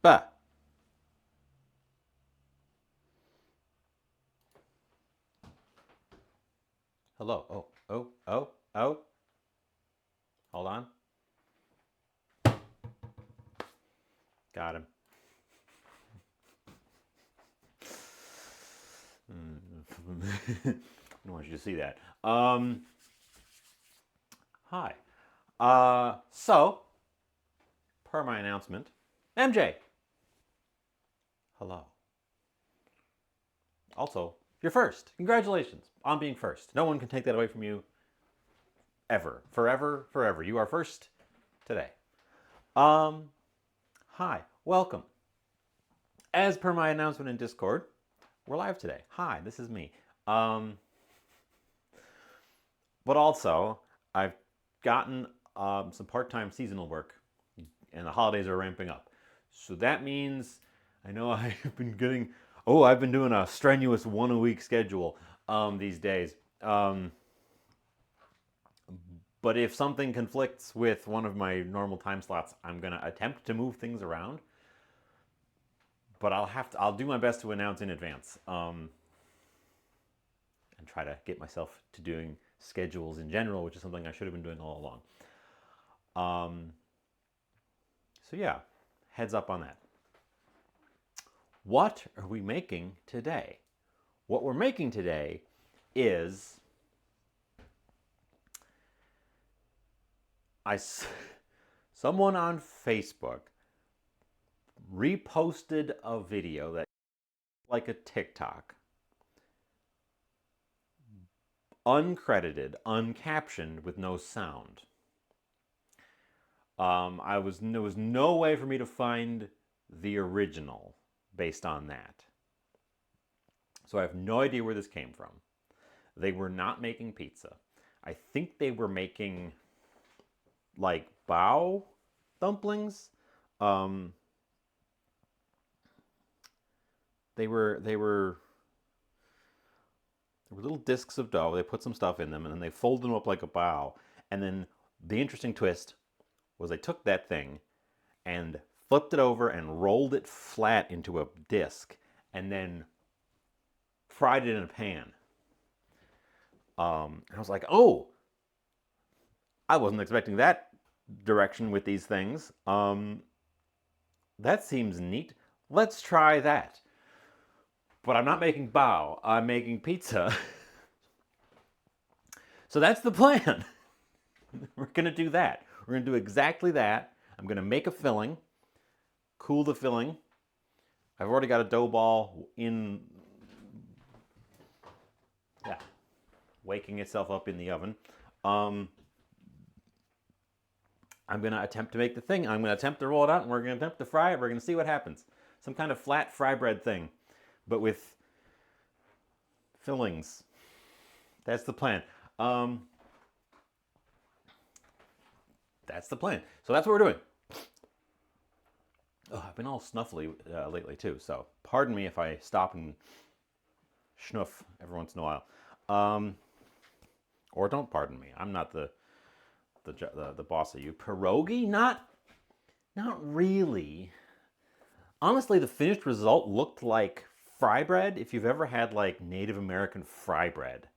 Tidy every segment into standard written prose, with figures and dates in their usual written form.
Ba. Hello. Oh, oh, oh, oh. Hold on. Got him. I don't want you to see that. Hi. So, per my announcement, MJ. Hello. Also, you're first. Congratulations on being first. No one can take that away from you ever. Forever, forever. You are first today. Um, Hi. Welcome. As per my announcement in Discord, we're live today. Hi, this is me. Um, but also, I've gotten some part-time seasonal work, and the holidays are ramping up. So that means I know I've been getting. Oh, I've been doing a strenuous one-a-week schedule these days. But if something conflicts with one of my normal time slots, I'm gonna attempt to move things around. But I'll do my best to announce in advance. And try to get myself to doing schedules in general, which is something I should have been doing all along. Um, so yeah, heads up on that. What are we making today? What we're making today is I someone on Facebook reposted a video that like a TikTok, uncredited, uncaptioned, with no sound. There was no way for me to find the original based on that. So I have no idea where this came from. They were not making pizza. I think they were making like bao dumplings. Um, they were little discs of dough. They put some stuff in them and then they folded them up like a bao. And then the interesting twist was they took that thing and flipped it over and rolled it flat into a disc and then fried it in a pan. I was like, oh, I wasn't expecting that direction with these things. That seems neat. Let's try that. But I'm not making bao, I'm making pizza. So that's the plan. We're going to do that. We're going to do exactly that. I'm going to make a filling, cool the filling. I've already got a dough ball in, yeah, waking itself up in the oven. Um, I'm going to attempt to make the thing. I'm going to attempt to roll it out, and we're going to attempt to fry it. We're going to see what happens. Some kind of flat fry bread thing, but with fillings. That's the plan. Um, that's the plan. So that's what we're doing. Oh, I've been all snuffly lately too, so pardon me if I stop and schnuff every once in a while. Um, or don't pardon me. I'm not the boss of you. Pierogi? Not really. Honestly, the finished result looked like fry bread. If you've ever had like Native American fry bread,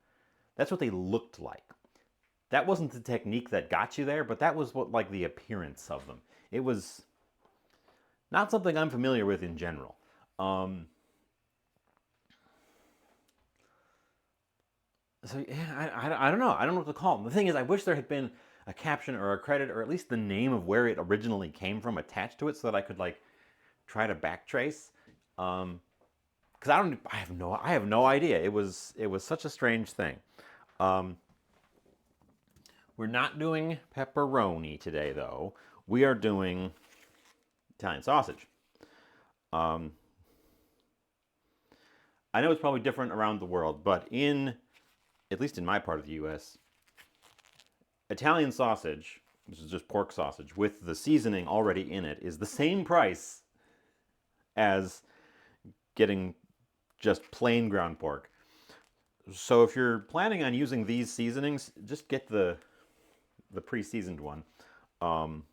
that's what they looked like. That wasn't the technique that got you there, but that was what like the appearance of them. It was not something I'm familiar with in general. Um, so yeah, I don't know. I don't know what to call them. The thing is, I wish there had been a caption or a credit or at least the name of where it originally came from attached to it, so that I could like try to backtrace. Because I have no idea. It was such a strange thing. Um, we're not doing pepperoni today, though. We are doing Italian sausage. Um, I know it's probably different around the world, but at least in my part of the U.S., Italian sausage, which is just pork sausage with the seasoning already in it, is the same price as getting just plain ground pork. So if you're planning on using these seasonings, just get the pre-seasoned one. Um,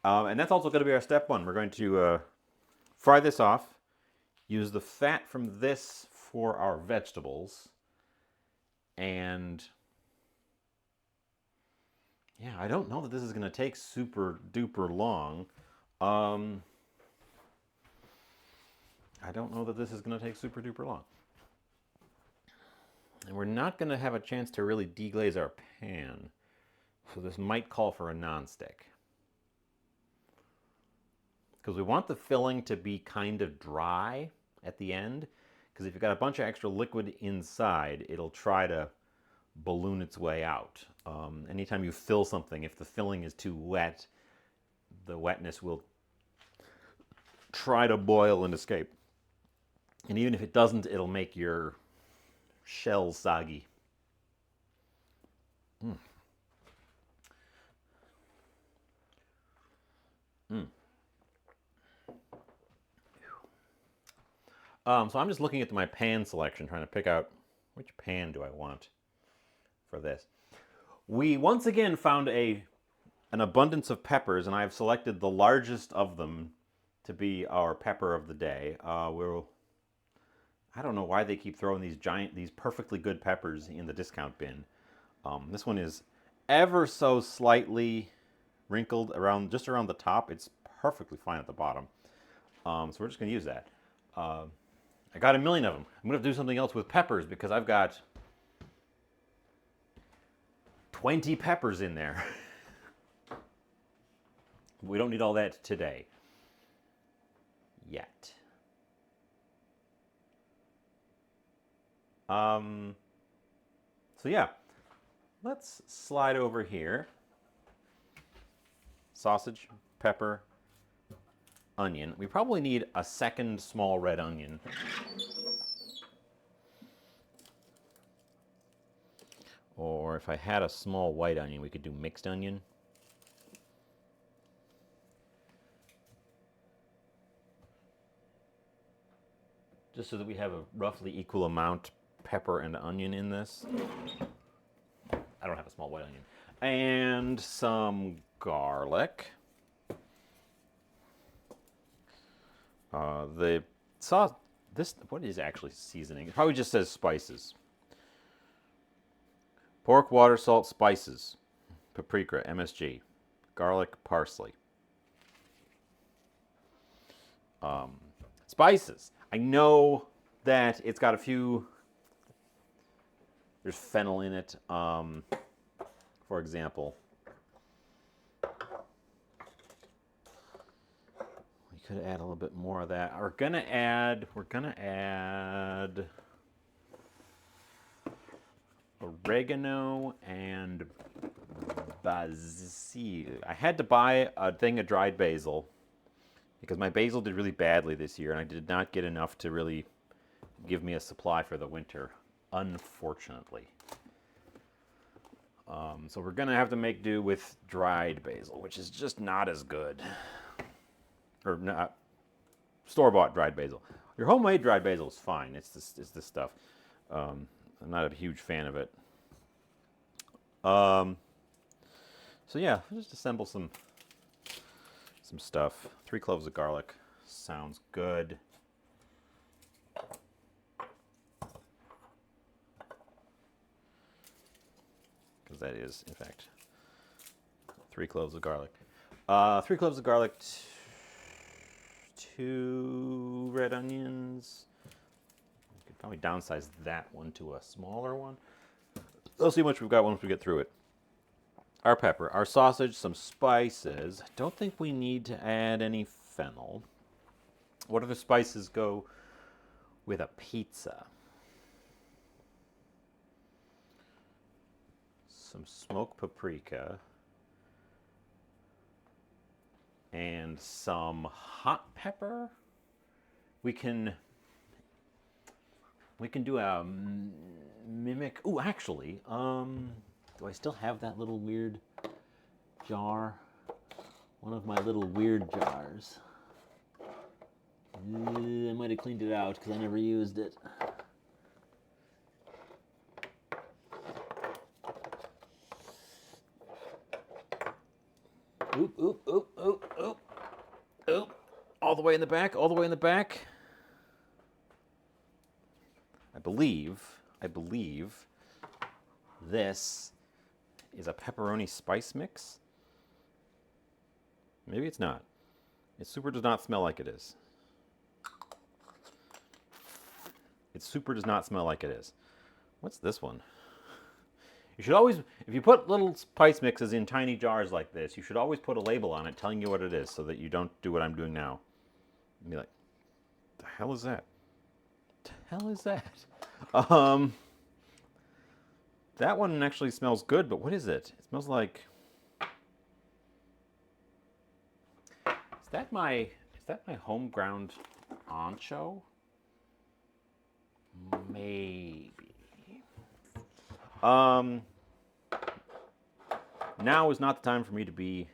And that's also going to be our step one. We're going to fry this off, use the fat from this for our vegetables, and yeah, I don't know that this is going to take super duper long. I don't know that this is going to take super duper long. And we're not going to have a chance to really deglaze our pan. So this might call for a nonstick. Because we want the filling to be kind of dry at the end. Because if you've got a bunch of extra liquid inside, it'll try to balloon its way out. Anytime you fill something, if the filling is too wet, the wetness will try to boil and escape. And even if it doesn't, it'll make your shells soggy. Mm. Mm. So I'm just looking at my pan selection, trying to pick out which pan do I want for this. We once again found an abundance of peppers, and I've selected the largest of them to be our pepper of the day. I don't know why they keep throwing these perfectly good peppers in the discount bin. This one is ever so slightly wrinkled just around the top. It's perfectly fine at the bottom. So we're just going to use that. I got a million of them. I'm going to do something else with peppers because I've got 20 peppers in there. We don't need all that today. Yet. So yeah, let's slide over here. Sausage, pepper, onion. We probably need a second small red onion. Or if I had a small white onion, we could do mixed onion. Just so that we have a roughly equal amount pepper and onion in this. I don't have a small white onion. And some garlic. The sauce, what is actually seasoning? It probably just says spices. Pork, water, salt, spices. Paprika, MSG. Garlic, parsley. Spices. I know that it's got a few, there's fennel in it, for example. We could add a little bit more of that. We're gonna add oregano and basil. I had to buy a thing of dried basil because my basil did really badly this year and I did not get enough to really give me a supply for the winter, unfortunately. So we're gonna have to make do with dried basil, which is just not as good. Or not store-bought dried basil. Your homemade dried basil is fine. It's this stuff. I'm not a huge fan of it. So yeah, we'll just assemble some stuff. 3 cloves of garlic sounds good. Because that is, in fact, 3 cloves of garlic. 3 cloves of garlic, 2 red onions. You could probably downsize that one to a smaller one. Let's see how much we've got once we get through it. Our pepper, our sausage, some spices. I don't think we need to add any fennel. What other spices go with a pizza? Some smoked paprika. And some hot pepper. We can do a mimic. Oh, actually, do I still have that little weird jar? One of my little weird jars. I might have cleaned it out because I never used it. Oop, oop, oop, oop, oop, oop. All the way in the back, all the way in the back. I believe this is a pepperoni spice mix. Maybe it's not. It super does not smell like it is. It super does not smell like it is. What's this one? You should always, if you put little spice mixes in tiny jars like this, you should always put a label on it telling you what it is so that you don't do what I'm doing now. And be like, the hell is that? The hell is that? That one actually smells good, but what is it? It smells like... Is that my home ground ancho? Maybe. Now is not the time for me to be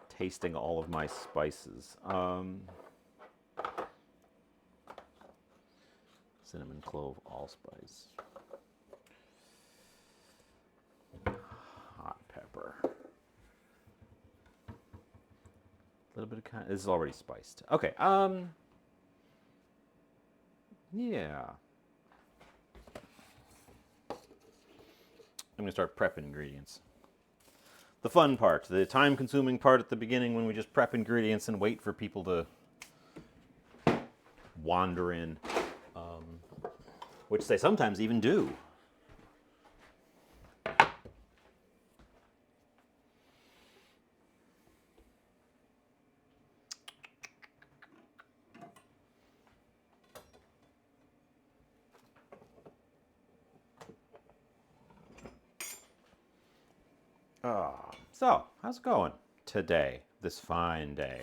tasting all of my spices. Cinnamon, clove, allspice. Hot pepper. A little bit of this is already spiced. Okay, yeah. I'm gonna start prepping ingredients. The fun part, the time-consuming part at the beginning when we just prep ingredients and wait for people to wander in, which they sometimes even do. So, how's it going today, this fine day?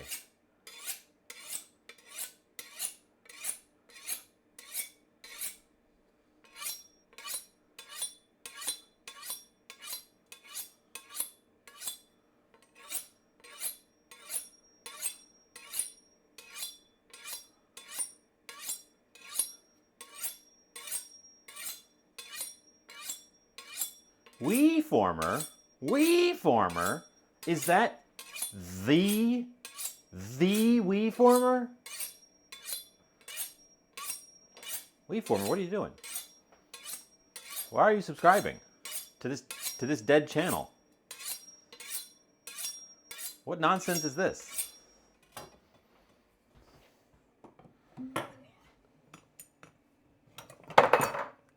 WeFormer? Is that the WeFormer? WeFormer, what are you doing? Why are you subscribing to this dead channel? What nonsense is this?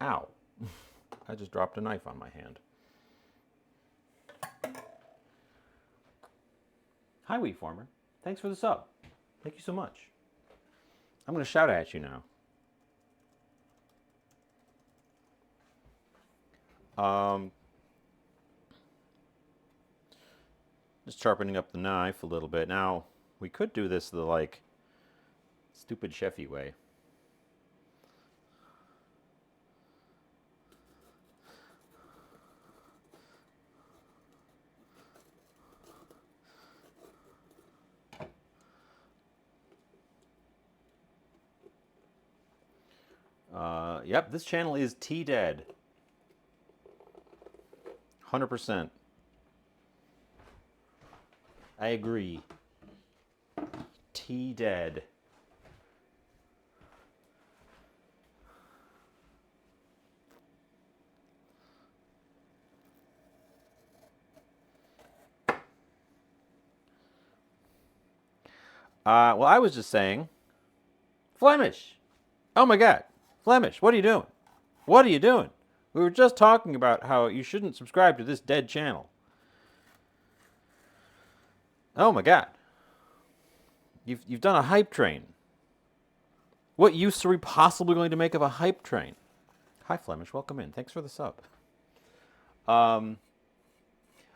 Ow. I just dropped a knife on my hand. Hi, WeFormer. Thanks for the sub. Thank you so much. I'm going to shout at you now. Just sharpening up the knife a little bit. Now, we could do this the, like, stupid chefy way. Yep, this channel is T-dead. 100%. I agree. T-dead. Well, I was just saying, Flemish. Oh my God. Flemish, what are you doing? What are you doing? We were just talking about how you shouldn't subscribe to this dead channel. Oh my God. You've done a hype train. What use are we possibly going to make of a hype train? Hi Flemish, welcome in. Thanks for the sub. I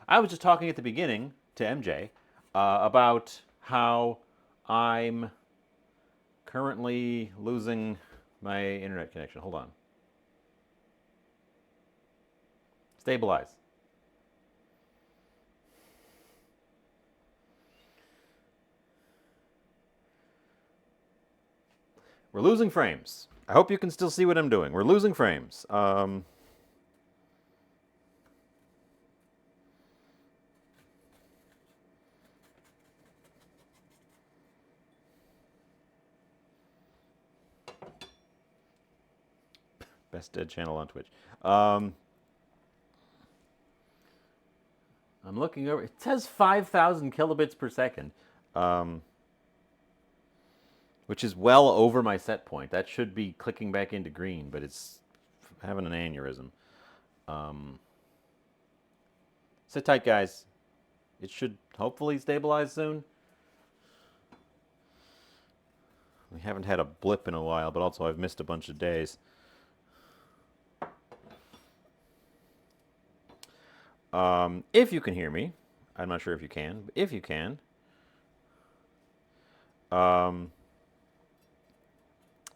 was just talking at the beginning to MJ about how I'm currently losing my internet connection. Hold on. Stabilize. We're losing frames. I hope you can still see what I'm doing. We're losing frames. Best dead channel on Twitch. I'm looking over. It says 5,000 kilobits per second, which is well over my set point. That should be clicking back into green, but it's having an aneurysm. Sit tight, guys. It should hopefully stabilize soon. We haven't had a blip in a while, but also I've missed a bunch of days. If you can hear me, I'm not sure if you can, but if you can, I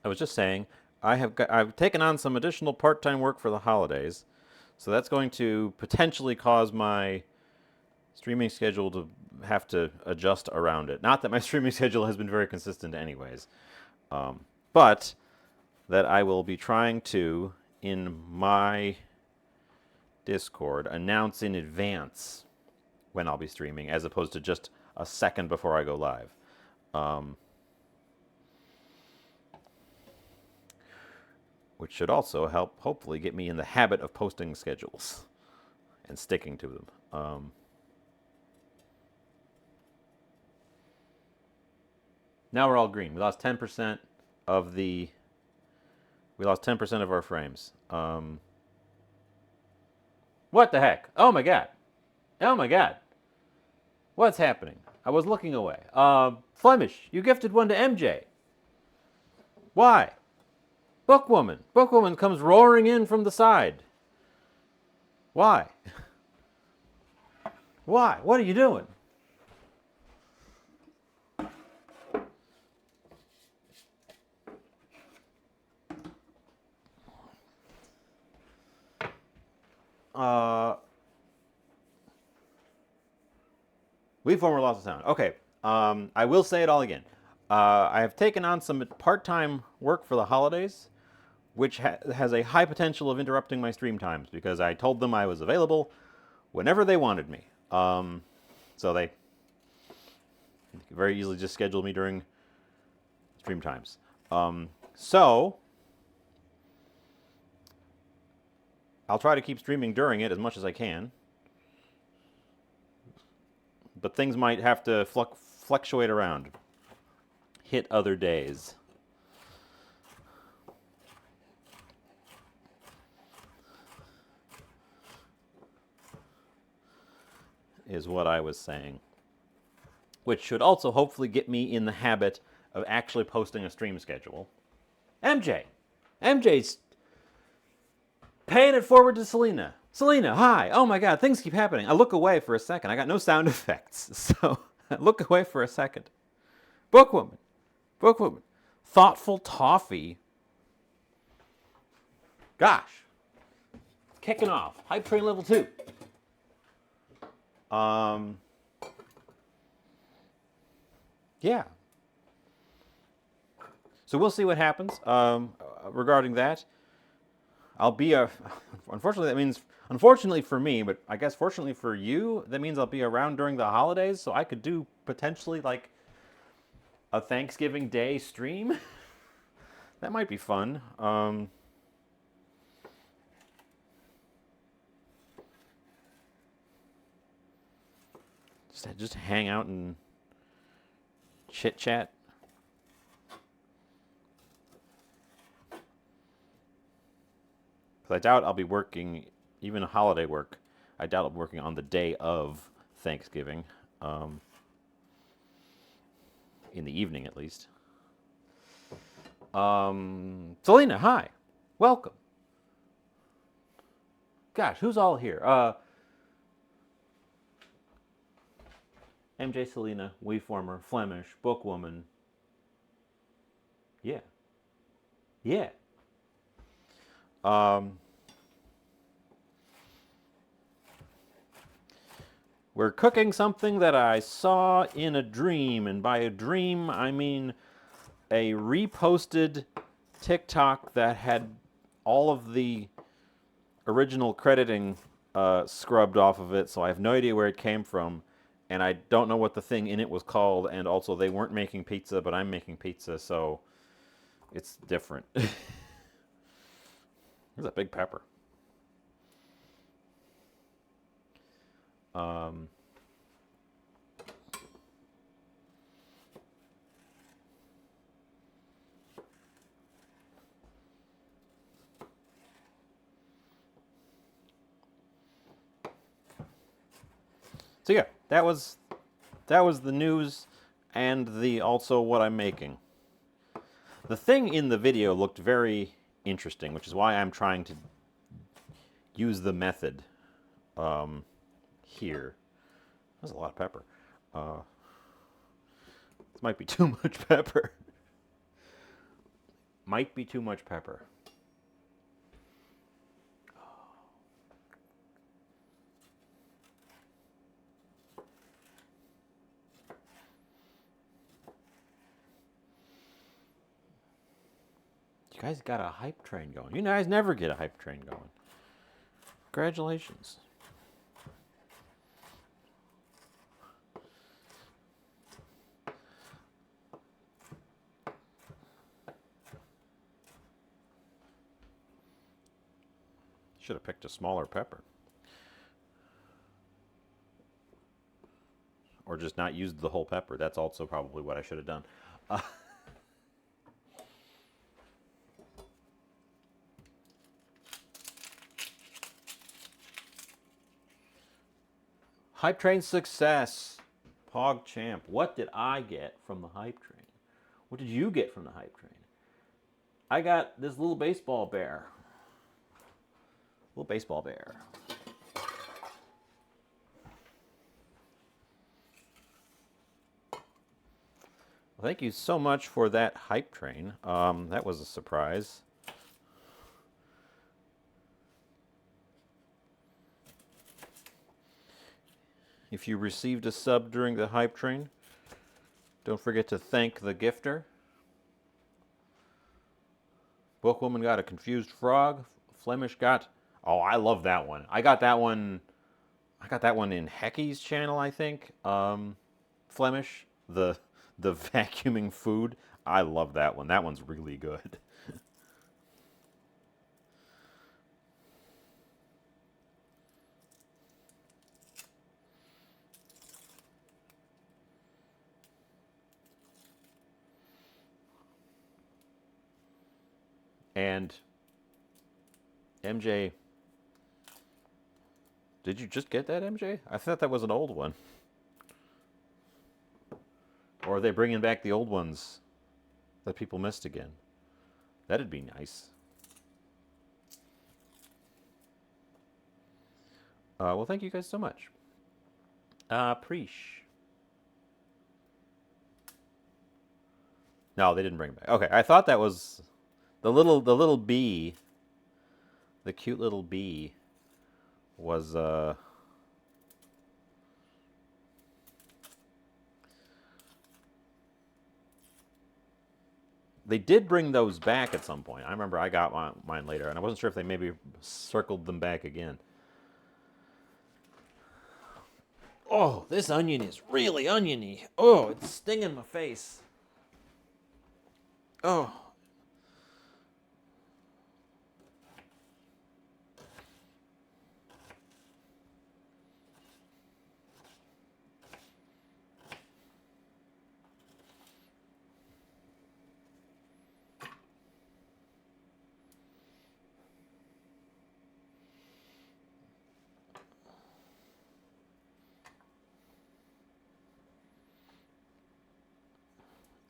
was just saying I've taken on some additional part-time work for the holidays, so that's going to potentially cause my streaming schedule to have to adjust around it. Not that my streaming schedule has been very consistent anyways, but that I will be trying to, in my Discord, announce in advance when I'll be streaming, as opposed to just a second before I go live. Which should also help, hopefully, get me in the habit of posting schedules and sticking to them. Now we're all green. We lost 10% of the. We lost 10% of our frames. What the heck? Oh my god! Oh my god! What's happening? I was looking away. Flemish, you gifted one to MJ. Why? Bookwoman. Bookwoman comes roaring in from the side. Why? Why? What are you doing? WeFormer lost of sound. Okay. I will say it all again. I have taken on some part-time work for the holidays, which has a high potential of interrupting my stream times because I told them I was available whenever they wanted me. So they very easily just scheduled me during stream times. So I'll try to keep streaming during it as much as I can. But things might have to fluctuate around. Hit other days. Is what I was saying. Which should also hopefully get me in the habit of actually posting a stream schedule. MJ! MJ's paying it forward to Selena. Selena, hi! Oh my god, things keep happening. I look away for a second. I got no sound effects, so I look away for a second. Bookwoman. Bookwoman. Thoughtful Toffee. Gosh. Kicking off. Hype Train Level 2. Yeah. So we'll see what happens regarding that. I'll be unfortunately, that means, unfortunately for me, but I guess fortunately for you, that means I'll be around during the holidays, so I could do potentially like a Thanksgiving Day stream. That might be fun. Just hang out and chit chat. Because I doubt I'll be working, even holiday work. I doubt I'll be working on the day of Thanksgiving, in the evening at least. Selena, hi, welcome. Gosh, who's all here? MJ, Selena, WeFormer, Flemish, Bookwoman. Yeah. Yeah. We're cooking something that I saw in a dream, and by a dream I mean a reposted TikTok that had all of the original crediting scrubbed off of it, so I have no idea where it came from, and I don't know what the thing in it was called, and also they weren't making pizza, but I'm making pizza, so it's different. There's a big pepper. Um, so yeah, that was the news and the also what I'm making. The thing in the video looked very interesting, which is why I'm trying to use the method here. That's a lot of pepper. This might be too much pepper. Might be too much pepper. You guys got a hype train going. You guys never get a hype train going. Congratulations. Should have picked a smaller pepper. Or just not used the whole pepper. That's also probably what I should have done. Hype train success. PogChamp. What did I get from the hype train? What did you get from the hype train? I got this little baseball bear. Little baseball bear. Well, thank you so much for that hype train. That was a surprise. If you received a sub during the hype train, don't forget to thank the gifter. Bookwoman got a confused frog. Flemish got... Oh, I love that one. I got that one in Hecky's channel, I think. Flemish, the vacuuming food. I love that one. That one's really good. And MJ, did you just get that, MJ? I thought that was an old one. Or are they bringing back the old ones that people missed again? That'd be nice. Well, thank you guys so much. Preesh. No, they didn't bring it back. Okay, I thought that was the little bee. The cute little bee was they did bring those back at some point. I remember I got mine later, and I wasn't sure if they maybe circled them back again. Oh, this onion is really oniony. Oh, it's stinging my face. Oh.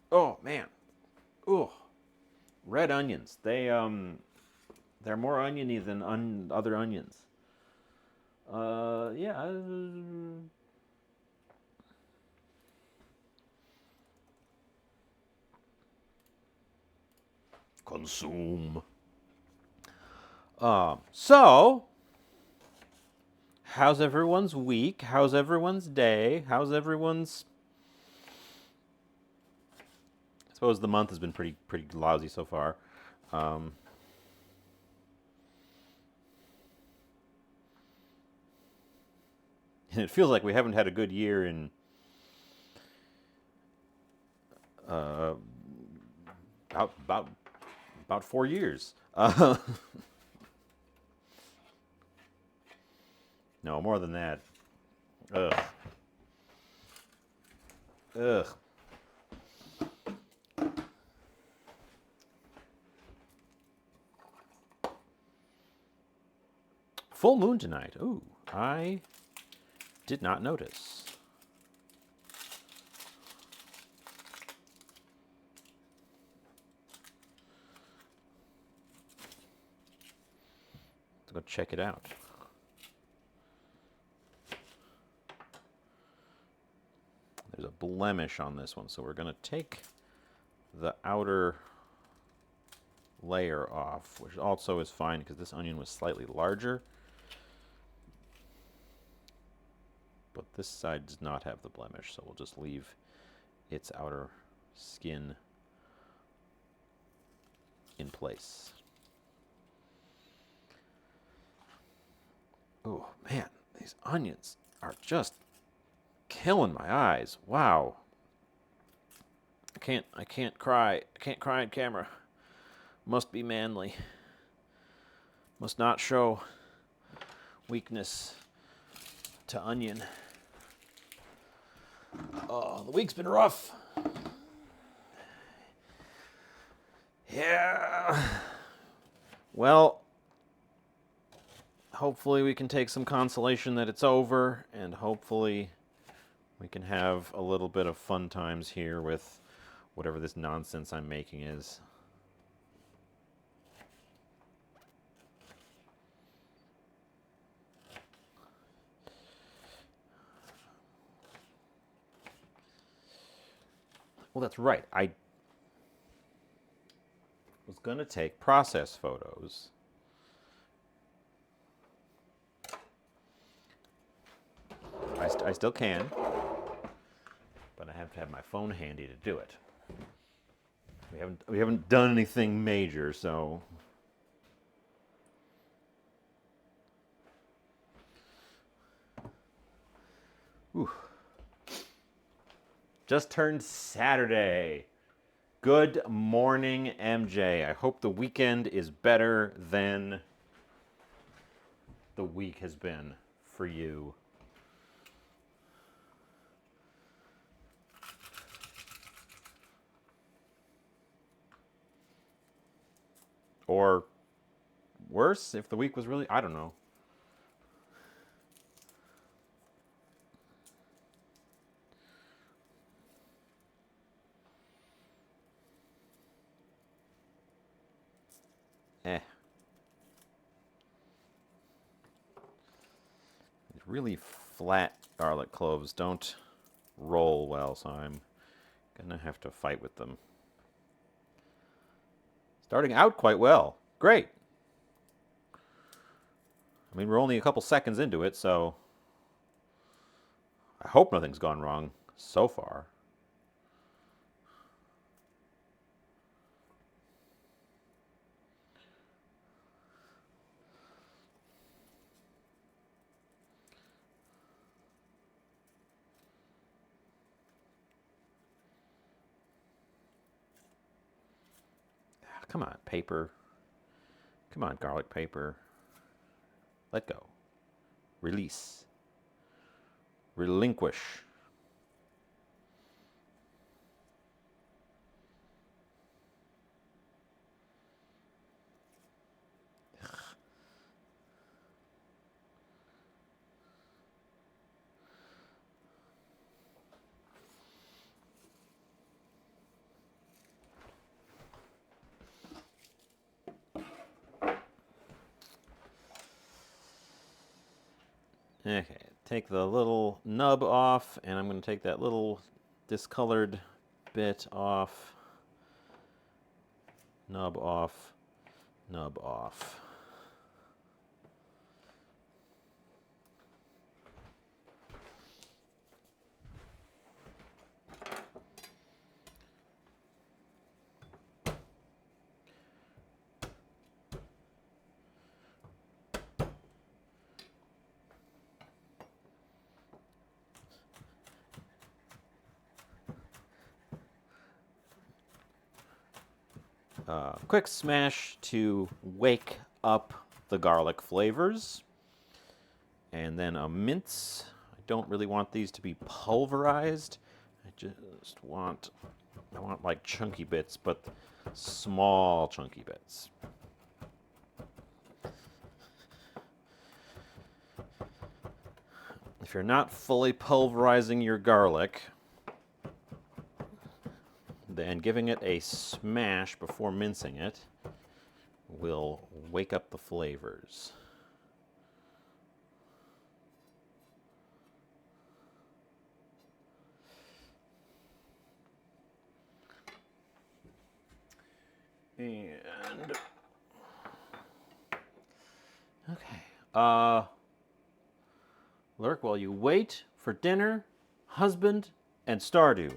Oh man. Oh. Red onions. They're more oniony than other onions. Yeah. Consume. So, how's everyone's week? How's everyone's day? How's everyone's... I suppose the month has been pretty lousy so far. And it feels like we haven't had a good year in about 4 years. No, more than that. Ugh. Ugh. Full moon tonight. Ooh, I did not notice. Let's go check it out. There's a blemish on this one, so we're going to take the outer layer off, which also is fine because this onion was slightly larger. But this side does not have the blemish, so we'll just leave its outer skin in place. Oh man, these onions are just killing my eyes. Wow. I can't cry. I can't cry on camera. Must be manly. Must not show weakness to onion. Oh, the week's been rough. Yeah. Well, hopefully we can take some consolation that it's over, and hopefully we can have a little bit of fun times here with whatever this nonsense I'm making is. Well, that's right. I was going to take process photos. I still can, but I have to have my phone handy to do it. We haven't done anything major, so whew. Just turned Saturday. Good morning, MJ. I hope the weekend is better than the week has been for you. Or worse, if the week was really, I don't know. Really flat garlic cloves don't roll well, so I'm gonna have to fight with them. Starting out quite well. Great. I mean, we're only a couple seconds into it, so I hope nothing's gone wrong so far. Come on, paper. Come on, garlic paper. Let go. Release. Relinquish. Okay, take the little nub off, and I'm going to take that little discolored bit off. Nub off. Nub off. Quick smash to wake up the garlic flavors. And then a mince. I don't really want these to be pulverized. I want like chunky bits, but small chunky bits. If you're not fully pulverizing your garlic, then giving it a smash before mincing it will wake up the flavors. And okay, Lurk, while you wait for dinner, husband, and Stardew.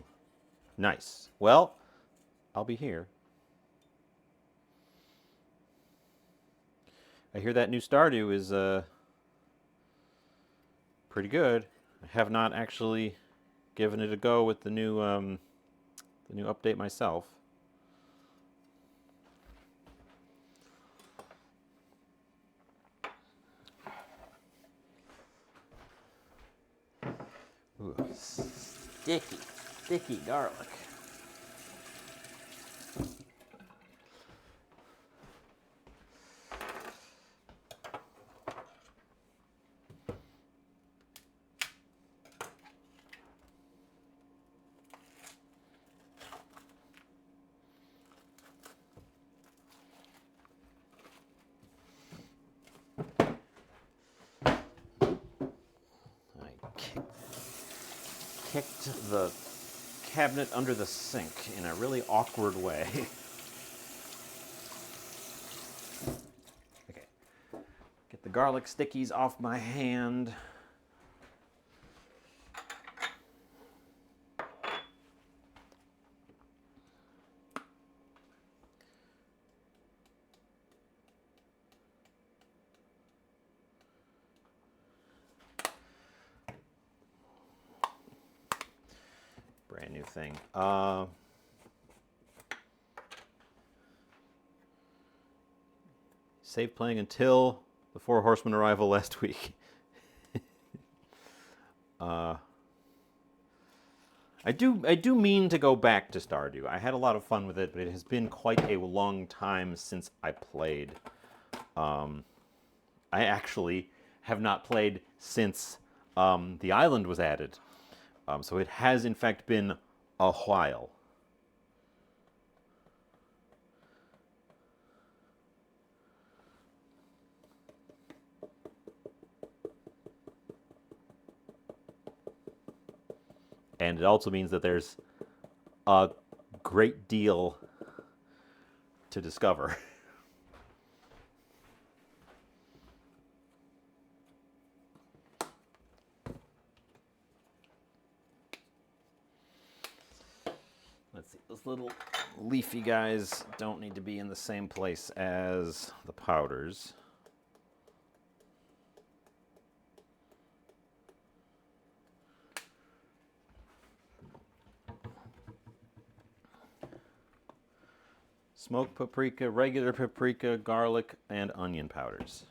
Nice. Well, I'll be here. I hear that new Stardew is pretty good. I have not actually given it a go with the new update myself. Ooh, sticky garlic. Kicked the cabinet under the sink in a really awkward way. Okay. Get the garlic stickies off my hand. Brand new thing. Save playing until the Four Horsemen arrival last week. I do mean to go back to Stardew. I had a lot of fun with it, but it has been quite a long time since I played. I actually have not played since the island was added. So it has, in fact, been a while. And it also means that there's a great deal to discover. Let's see, those little leafy guys don't need to be in the same place as the powders. Smoked paprika, regular paprika, garlic, and onion powders.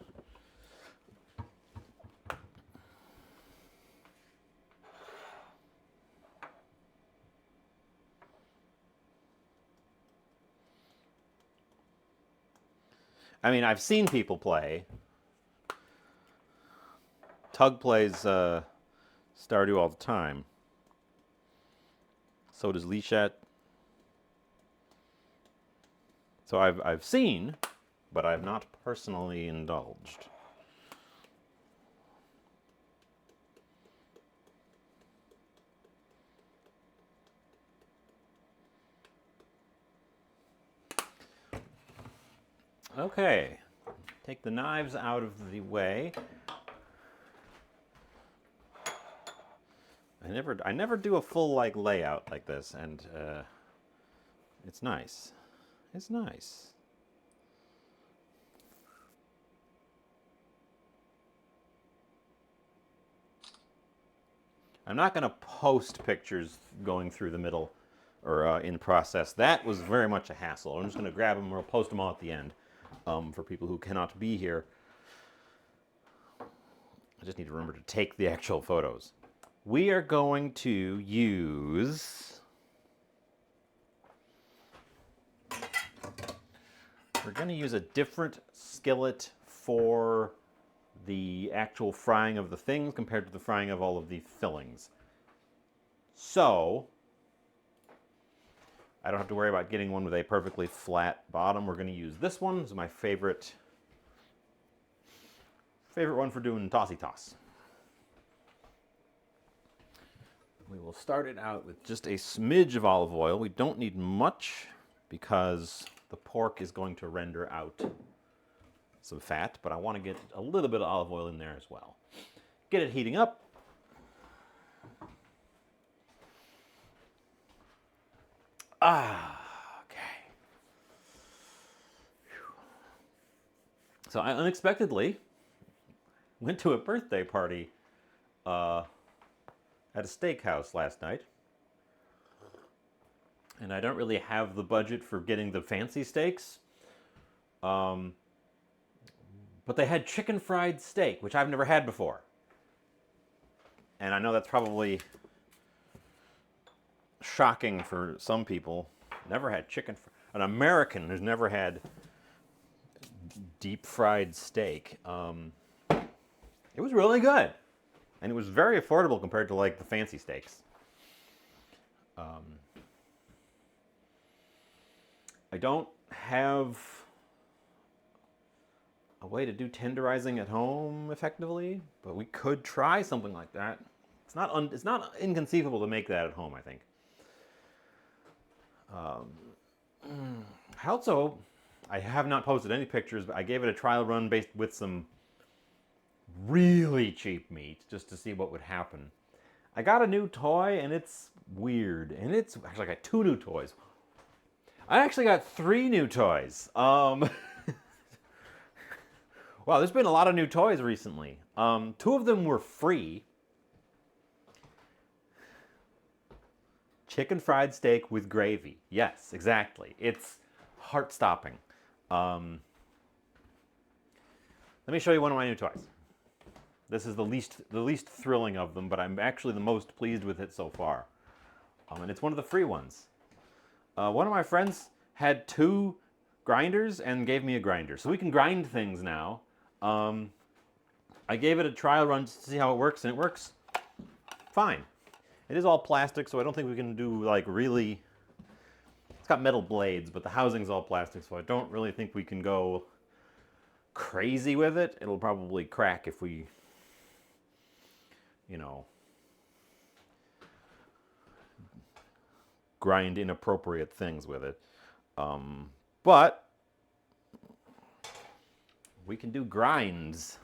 I mean, I've seen people play. Tug plays Stardew all the time. So does Lishat. So I've seen, but I've not personally indulged. Okay, take the knives out of the way. I never do a full like layout like this, and it's nice. It's nice. I'm not going to post pictures going through the middle or in process. That was very much a hassle. I'm just going to grab them or post them all at the end for people who cannot be here. I just need to remember to take the actual photos. We are going to use, we're going to use a different skillet for the actual frying of the things compared to the frying of all of the fillings. So, I don't have to worry about getting one with a perfectly flat bottom. We're going to use this one. This is my favorite one for doing tossy toss. We will start it out with just a smidge of olive oil. We don't need much because the pork is going to render out some fat, but I want to get a little bit of olive oil in there as well. Get it heating up. Okay. So I unexpectedly went to a birthday party at a steakhouse last night. And I don't really have the budget for getting the fancy steaks. But they had chicken fried steak, which I've never had before. And I know that's probably shocking for some people. Never had an American who's never had deep fried steak. It was really good. And it was very affordable compared to like the fancy steaks. I don't have a way to do tenderizing at home effectively, but we could try something like that. It's not inconceivable to make that at home, I think. I have not posted any pictures, but I gave it a trial run based with some really cheap meat just to see what would happen. I got a new toy and it's weird, and it's actually, I got 2 new toys. I actually got 3 new toys. Wow, there's been a lot of new toys recently. 2 of them were free. Chicken fried steak with gravy. Yes, exactly. It's heart-stopping. Let me show you one of my new toys. This is the least thrilling of them, but I'm actually the most pleased with it so far. And it's one of the free ones. One of my friends had 2 grinders and gave me a grinder. So we can grind things now. I gave it a trial run just to see how it works, and it works fine. It is all plastic, so I don't think we can do like really... It's got metal blades, but the housing's all plastic, so I don't really think we can go crazy with it. It'll probably crack if we, grind inappropriate things with it. But we can do grinds.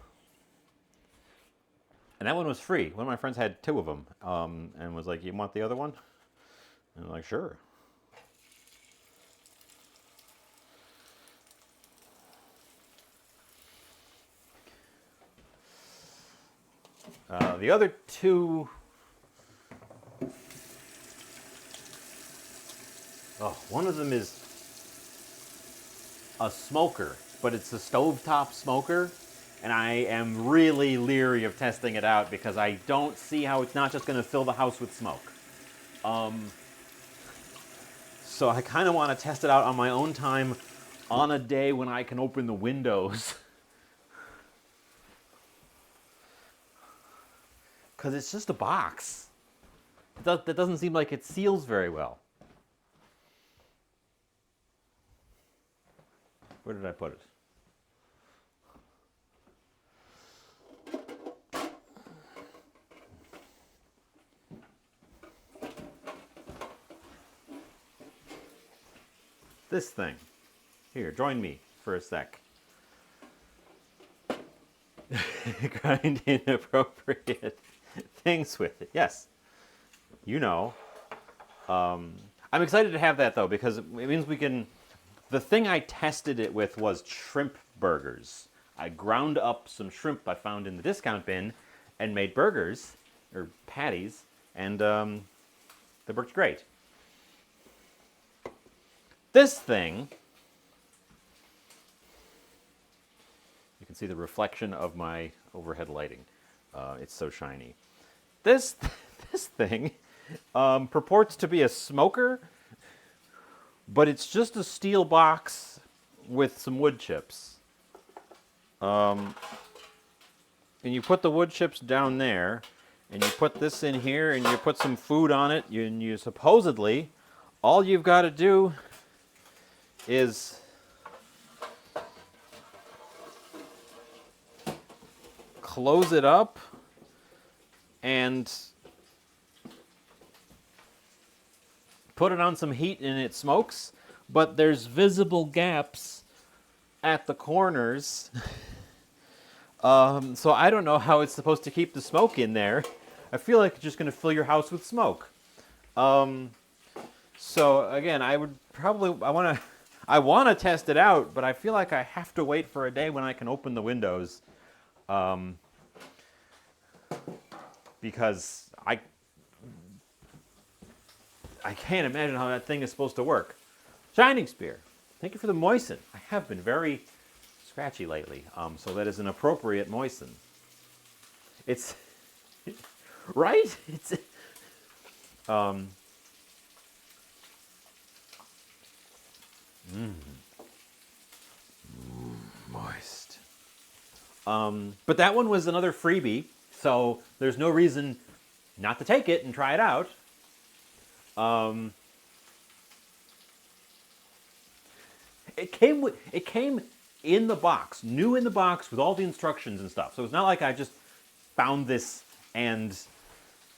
And that one was free. One of my friends had 2 of them and was like, you want the other one? And I'm like, sure. The other 2... one of them is a smoker, but it's a stovetop smoker, and I am really leery of testing it out because I don't see how it's not just going to fill the house with smoke. So I kind of want to test it out on my own time on a day when I can open the windows. Because it's just a box. That doesn't seem like it seals very well. Where did I put it? This thing. Here, join me for a sec. Grind inappropriate things with it. Yes. I'm excited to have that, though, because it means we can... The thing I tested it with was shrimp burgers. I ground up some shrimp I found in the discount bin and made burgers, or patties, and they worked great. This thing, you can see the reflection of my overhead lighting. It's so shiny. This this thing purports to be a smoker, but it's just a steel box with some wood chips. And you put the wood chips down there, and you put this in here, and you put some food on it, and you supposedly, all you've got to do is close it up and put it on some heat and it smokes, but there's visible gaps at the corners. So I don't know how it's supposed to keep the smoke in there. I feel like it's just going to fill your house with smoke. So again, I want to test it out, but I feel like I have to wait for a day when I can open the windows, because I can't imagine how that thing is supposed to work. Shining Spear, thank you for the moisten. I have been very scratchy lately, so that is an appropriate moisten. It's right. It's moist. But that one was another freebie, so there's no reason not to take it and try it out. It came in the box, new in the box with all the instructions and stuff. So it's not like I just found this and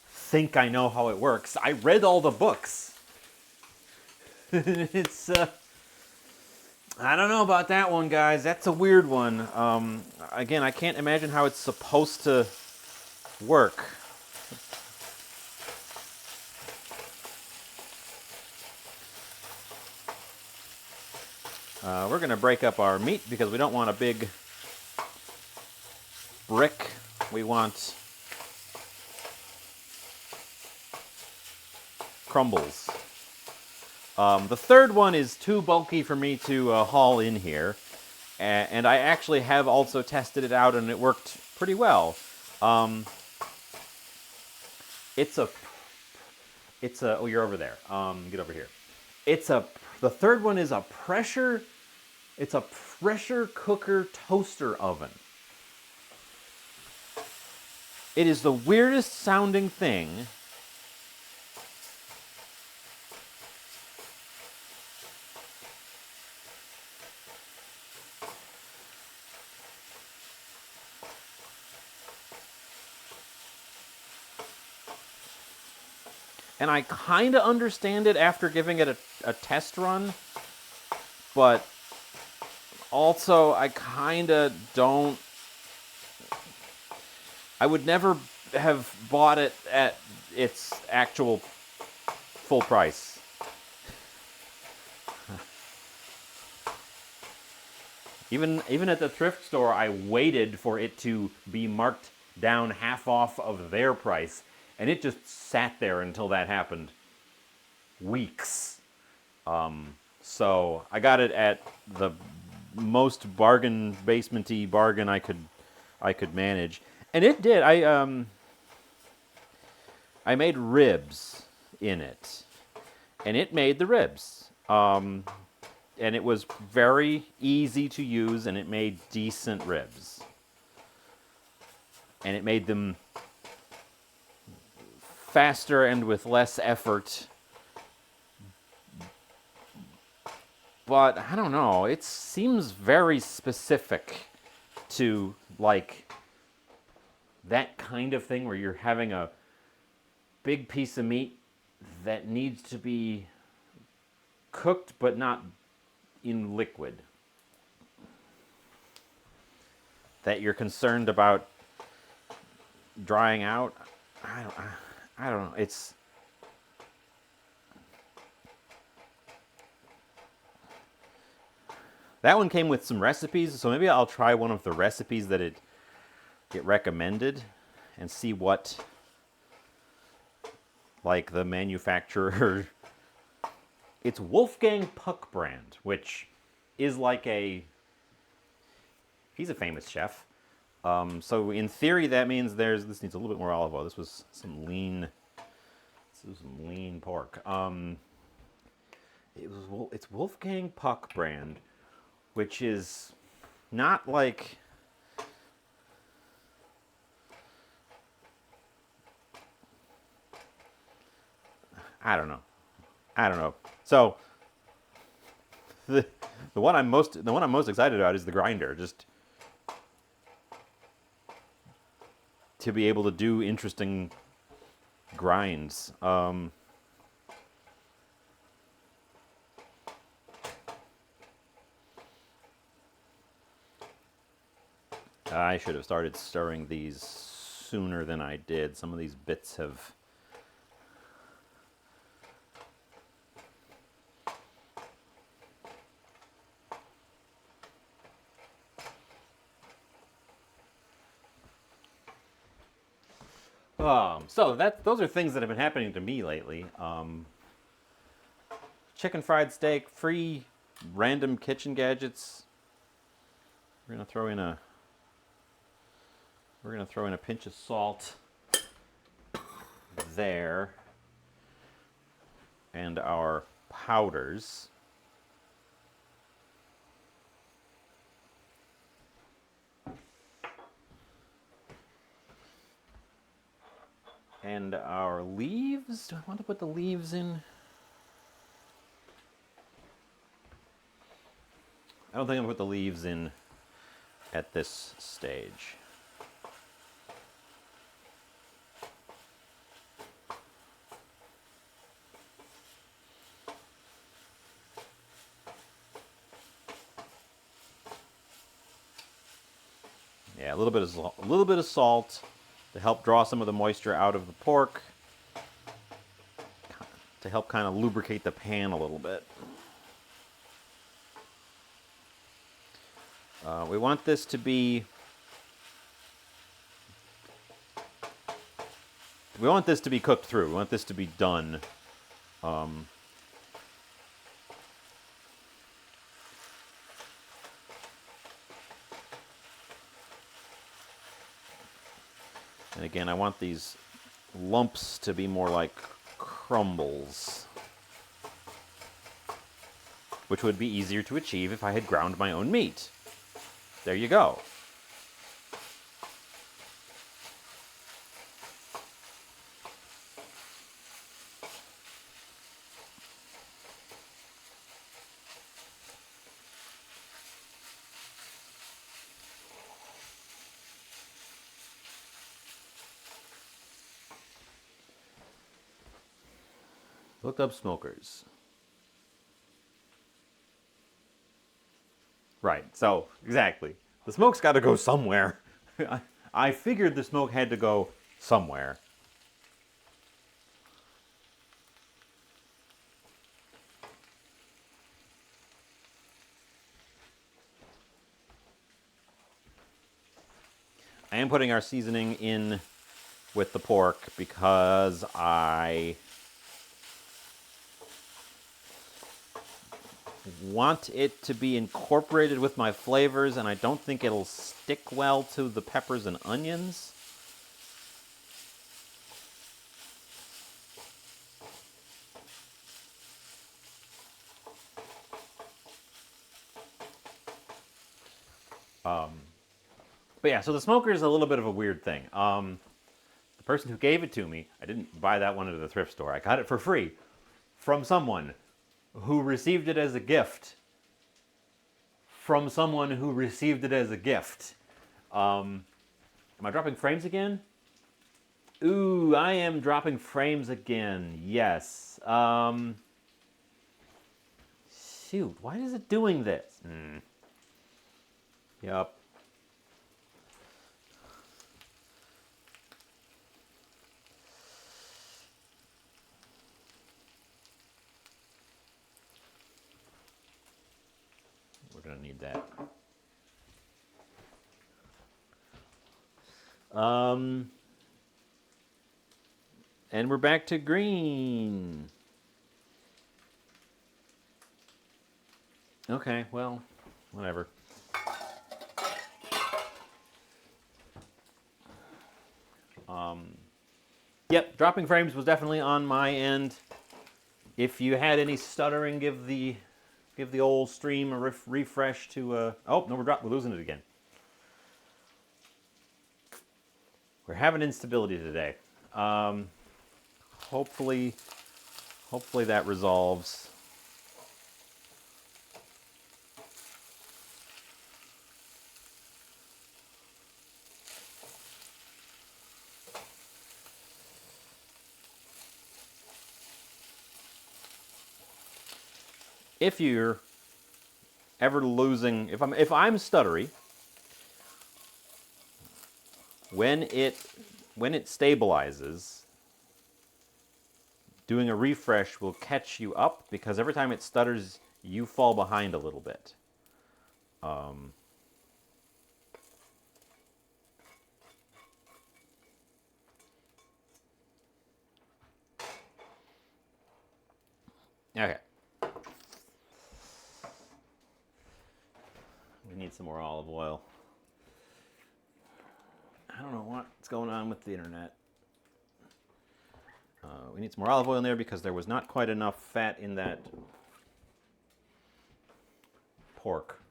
think I know how it works. I read all the books. It's I don't know about that one, guys. That's a weird one. Again, I can't imagine how it's supposed to work. We're going to break up our meat because we don't want a big brick. We want crumbles. The third one is too bulky for me to haul in here, and I actually have also tested it out and it worked pretty well. It's a oh, you're over there. Get over here. The third one is it's a pressure cooker toaster oven. It is the weirdest sounding thing. And I kind of understand it after giving it a test run, but also I kind of don't. I would never have bought it at its actual full price. Even at the thrift store, I waited for it to be marked down half off of their price. And it just sat there until that happened. Weeks. So I got it at the most basement-y bargain I could manage, and it did. I made ribs in it, and it made the ribs. And it was very easy to use, and it made decent ribs. And it made them faster and with less effort. But I don't know, it seems very specific to like that kind of thing where you're having a big piece of meat that needs to be cooked but not in liquid. That you're concerned about drying out. I don't know. It's that one came with some recipes, so maybe I'll try one of the recipes that it recommended and see what like the manufacturer. It's Wolfgang Puck brand, which is like he's a famous chef. So in theory, that means this needs a little bit more olive oil. This was some lean pork. It's Wolfgang Puck brand, which is not like, I don't know. So the one I'm most excited about is the grinder, just to be able to do interesting grinds. I should have started stirring these sooner than I did. Some of these bits have... So those are things that have been happening to me lately. Chicken fried steak, free random kitchen gadgets. We're gonna throw in a pinch of salt there, and our powders. And our leaves. Do I want to put the leaves in? I don't think I'm gonna put the leaves in at this stage. Yeah, a little bit of salt to help draw some of the moisture out of the pork, to help kind of lubricate the pan a little bit. We want this to be cooked through. We want this to be done. And again, I want these lumps to be more like crumbles, which would be easier to achieve if I had ground my own meat. There you go. Looked up smokers. Right, so exactly. The smoke's got to go somewhere. I figured the smoke had to go somewhere. I am putting our seasoning in with the pork because I want it to be incorporated with my flavors, and I don't think it'll stick well to the peppers and onions. But yeah, so the smoker is a little bit of a weird thing. The person who gave it to me, I didn't buy that one at the thrift store. I got it for free from someone who received it as a gift. From someone who received it as a gift. Am I dropping frames again? Ooh, I am dropping frames again. Yes. Shoot, why is it doing this? Yep. We're gonna need that. And we're back to green. Okay, well, whatever. Yep, dropping frames was definitely on my end. If you had any stuttering, give the old stream a refresh to. Oh no, we're losing it again. We're having instability today. Hopefully that resolves. If you're ever losing, if I'm stuttery, when it stabilizes, doing a refresh will catch you up, because every time it stutters, you fall behind a little bit. Okay. We need some more olive oil. I don't know what's going on with the internet. We need some more olive oil in there because there was not quite enough fat in that pork.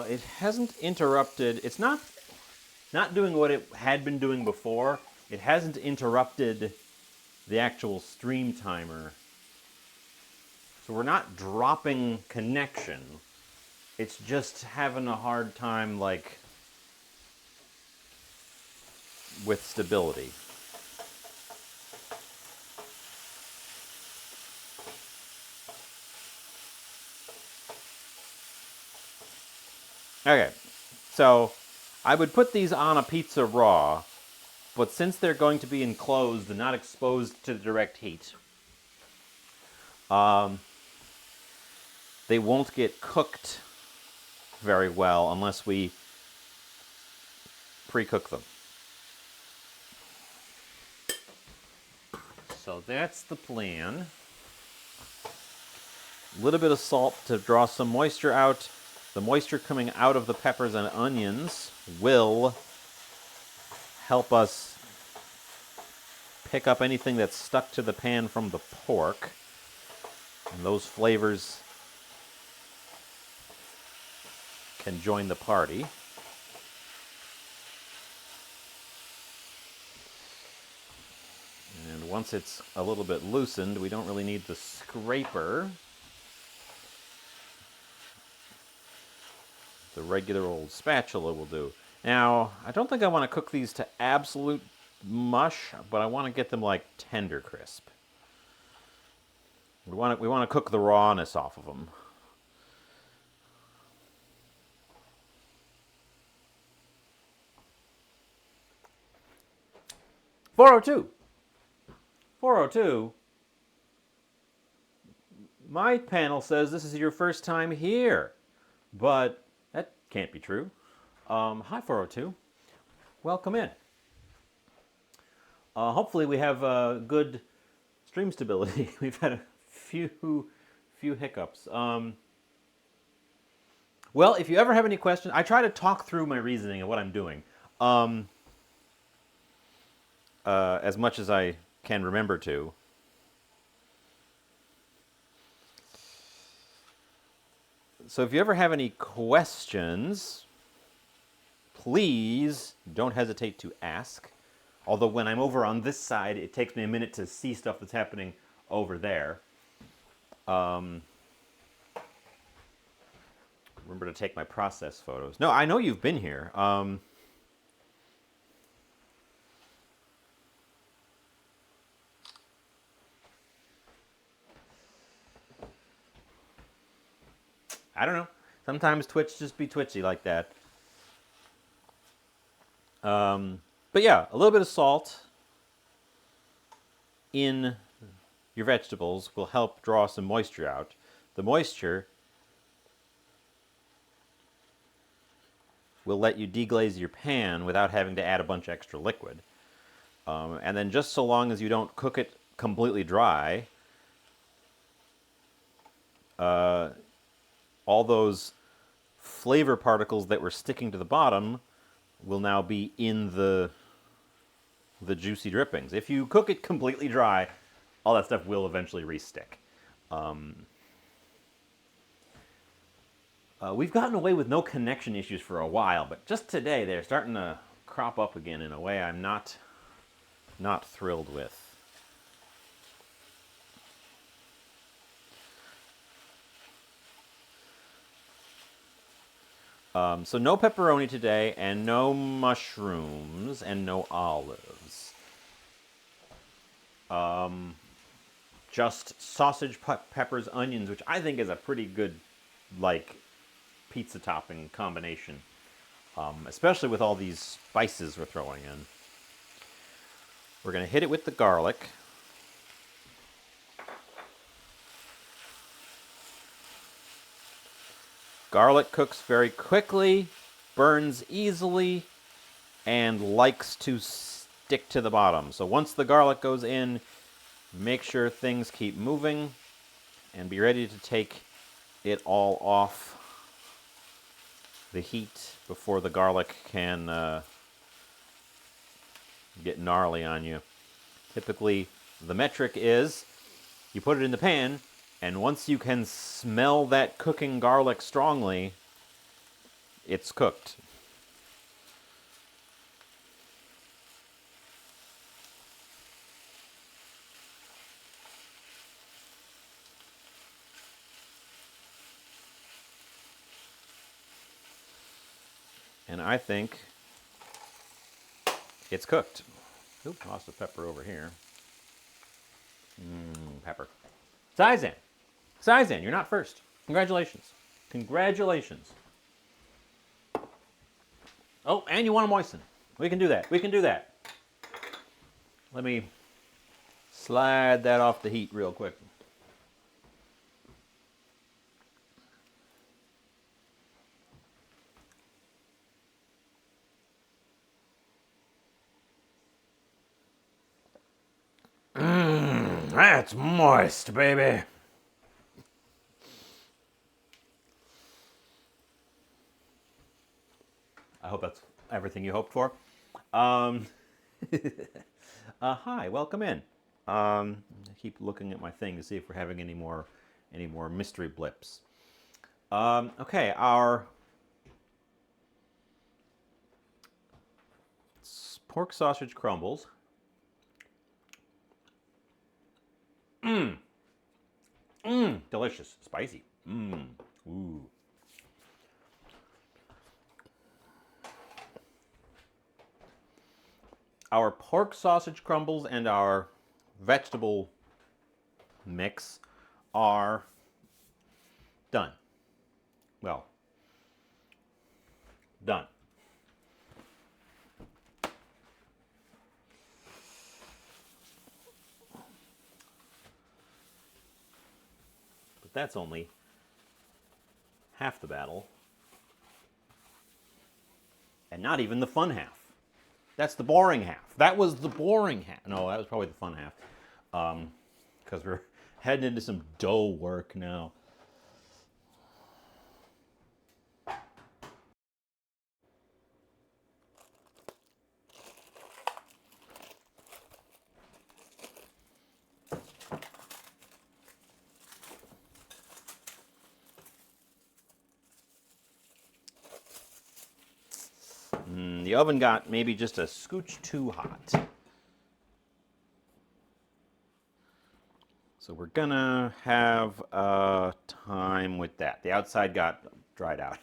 It hasn't interrupted. It's not doing what it had been doing before. It hasn't interrupted the actual stream timer. So we're not dropping connection. It's just having a hard time, like, with stability. Okay, so I would put these on a pizza raw, but since they're going to be enclosed and not exposed to the direct heat, they won't get cooked very well unless we pre-cook them. So that's the plan. A little bit of salt to draw some moisture out. The moisture coming out of the peppers and onions will help us pick up anything that's stuck to the pan from the pork. And those flavors can join the party. And once it's a little bit loosened, we don't really need the scraper. The regular old spatula will do. Now, I don't think I want to cook these to absolute mush, but I want to get them like tender crisp. We want to cook the rawness off of them. $402. My panel says this is your first time here, but that can't be true. Hi, 402. Welcome in. Hopefully we have good stream stability. We've had a few hiccups. Well, if you ever have any questions, I try to talk through my reasoning of what I'm doing as much as I can remember to. So if you ever have any questions, please don't hesitate to ask. Although when I'm over on this side, it takes me a minute to see stuff that's happening over there. Remember to take my process photos. No, I know you've been here. I don't know. Sometimes Twitch just be twitchy like that. But yeah, a little bit of salt in your vegetables will help draw some moisture out. The moisture will let you deglaze your pan without having to add a bunch of extra liquid. And then just so long as you don't cook it completely dry, all those flavor particles that were sticking to the bottom will now be in the juicy drippings. If you cook it completely dry, all that stuff will eventually re-stick. We've gotten away with no connection issues for a while, but just today they're starting to crop up again in a way I'm not thrilled with. So no pepperoni today, and no mushrooms, and no olives. Just sausage, peppers, onions, which I think is a pretty good, like, pizza topping combination. Especially with all these spices we're throwing in. We're going to hit it with the garlic. Garlic cooks very quickly, burns easily, and likes to stick to the bottom. So once the garlic goes in, make sure things keep moving and be ready to take it all off the heat before the garlic can get gnarly on you. Typically, the metric is you put it in the pan, and once you can smell that cooking garlic strongly, it's cooked. And I think it's cooked. Oop, lost a pepper over here. Pepper. Saizen. Saizen, you're not first. Congratulations. Congratulations. Oh, and you want to moisten. We can do that. We can do that. Let me slide that off the heat real quick. That's moist, baby. I hope that's everything you hoped for. Hi, welcome in. I keep looking at my thing to see if we're having any more mystery blips. Okay, our pork sausage crumbles. Delicious, spicy. Ooh. Our pork sausage crumbles and our vegetable mix are done. Well, done. But that's only half the battle. And not even the fun half. That's the boring half. That was the boring half. No, that was probably the fun half. Because we're heading into some dough work now. The oven got maybe just a scooch too hot. So we're gonna have time with that. The outside got dried out.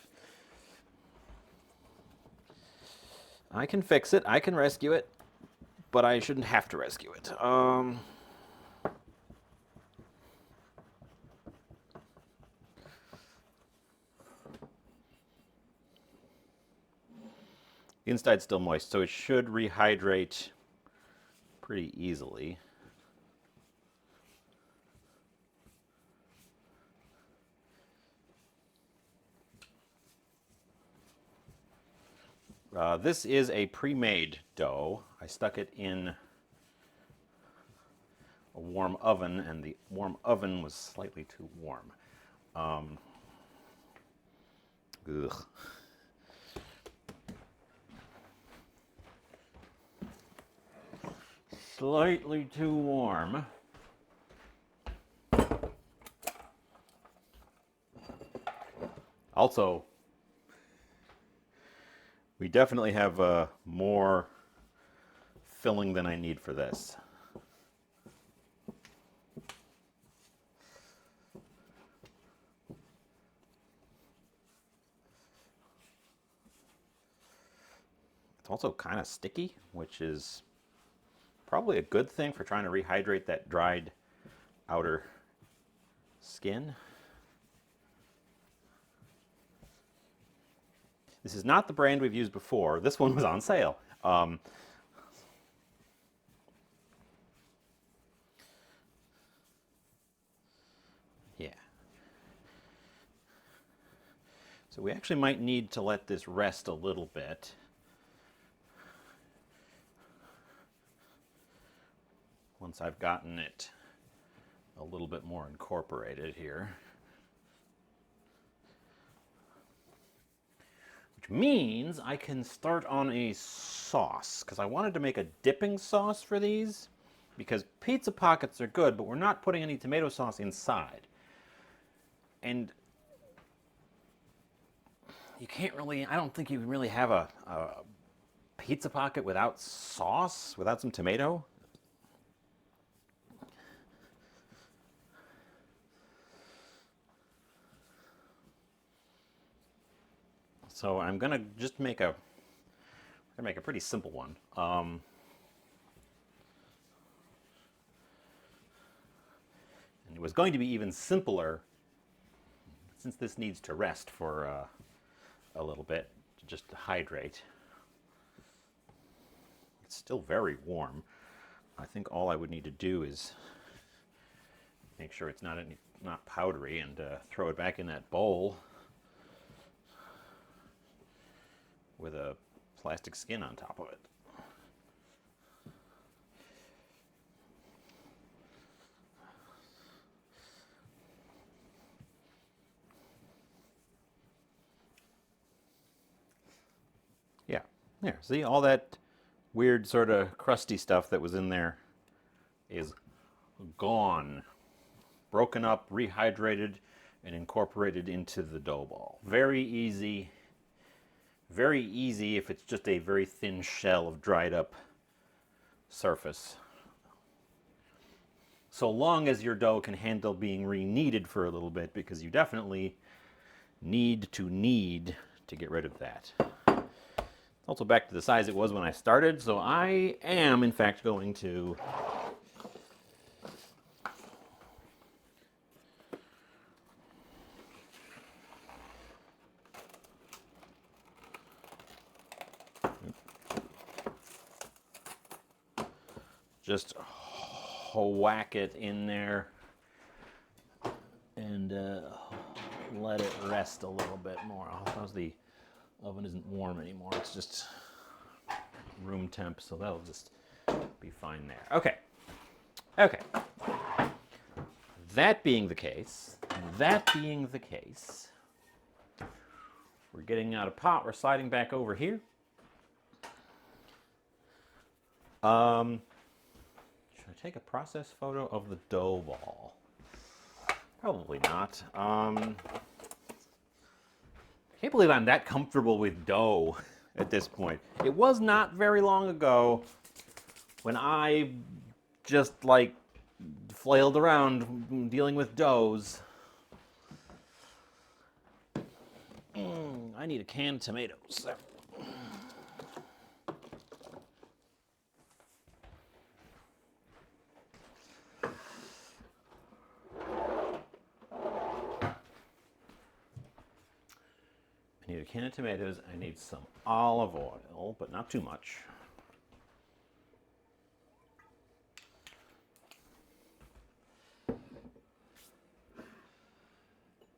I can fix it, I can rescue it, but I shouldn't have to rescue it. The inside's still moist, so it should rehydrate pretty easily. This is a pre-made dough. I stuck it in a warm oven, and the warm oven was slightly too warm. Ugh. Slightly too warm. Also, we definitely have more filling than I need for this. It's also kind of sticky, which is probably a good thing for trying to rehydrate that dried outer skin. This is not the brand we've used before. This one was on sale. Yeah. So we actually might need to let this rest a little bit. Once I've gotten it a little bit more incorporated here. Which means I can start on a sauce, because I wanted to make a dipping sauce for these, because pizza pockets are good, but we're not putting any tomato sauce inside. And you can't really, I don't think you can really have a pizza pocket without sauce, without some tomato. So I'm gonna just make a pretty simple one. And it was going to be even simpler, since this needs to rest for a little bit, to just hydrate. It's still very warm. I think all I would need to do is make sure it's not powdery, and throw it back in that bowl with a plastic skin on top of it. Yeah, there. See, all that weird sort of crusty stuff that was in there is gone. Broken up, rehydrated, and incorporated into the dough ball. Very easy. Very easy if it's just a very thin shell of dried up surface. So long as your dough can handle being re-kneaded for a little bit, because you definitely need to get rid of that. Also back to the size it was when I started, so I am in fact going to just whack it in there and let it rest a little bit more. How's the oven isn't warm anymore, it's just room temp, so that'll just be fine there. Okay. That being the case, we're getting out of pot, we're sliding back over here. Should I take a process photo of the dough ball? Probably not. I can't believe I'm that comfortable with dough at this point. It was not very long ago when I just like flailed around dealing with doughs. I need a can of tomatoes. I need a can of tomatoes. I need some olive oil, but not too much.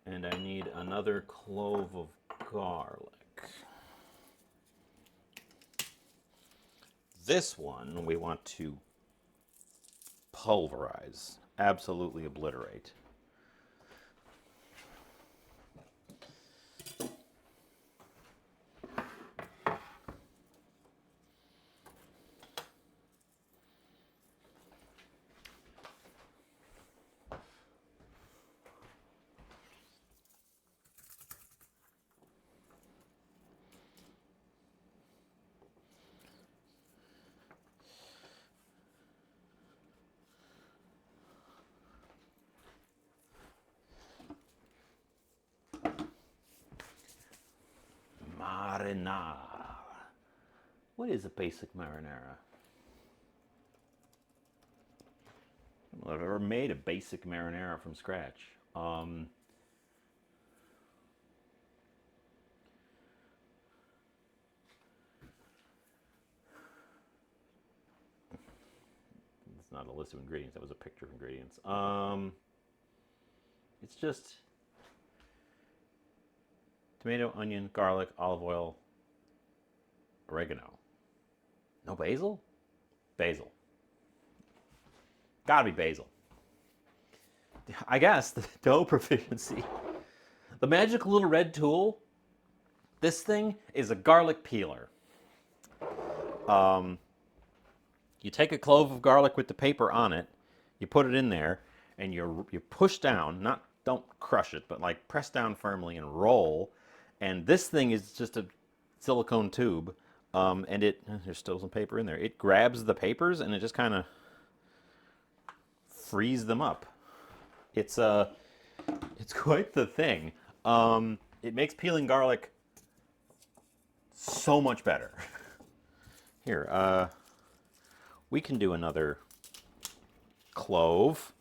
And I need another clove of garlic. This one we want to pulverize, absolutely obliterate. marinara. What is a basic marinara? I don't know if I've ever made a basic marinara from scratch. It's not a list of ingredients. That was a picture of ingredients. It's just tomato, onion, garlic, olive oil, oregano. No basil? Basil. Gotta be basil. I guess the dough proficiency. The magic little red tool. This thing is a garlic peeler. You take a clove of garlic with the paper on it, you put it in there, and you push down, don't crush it, but like press down firmly and roll. And this thing is just a silicone tube, and there's still some paper in there. It grabs the papers and it just kind of frees them up. It's quite the thing. It makes peeling garlic so much better. Here, we can do another clove.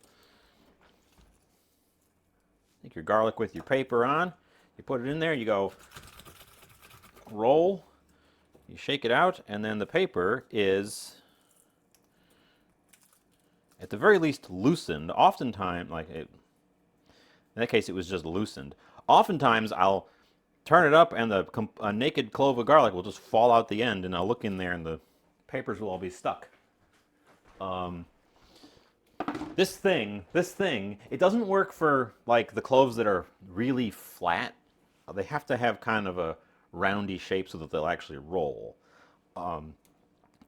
Take your garlic with your paper on. You put it in there, you go roll, you shake it out, and then the paper is at the very least loosened. Oftentimes, in that case, it was just loosened. Oftentimes, I'll turn it up and a naked clove of garlic will just fall out the end, and I'll look in there and the papers will all be stuck. This thing, it doesn't work for like the cloves that are really flat. They have to have kind of a roundy shape so that they'll actually roll.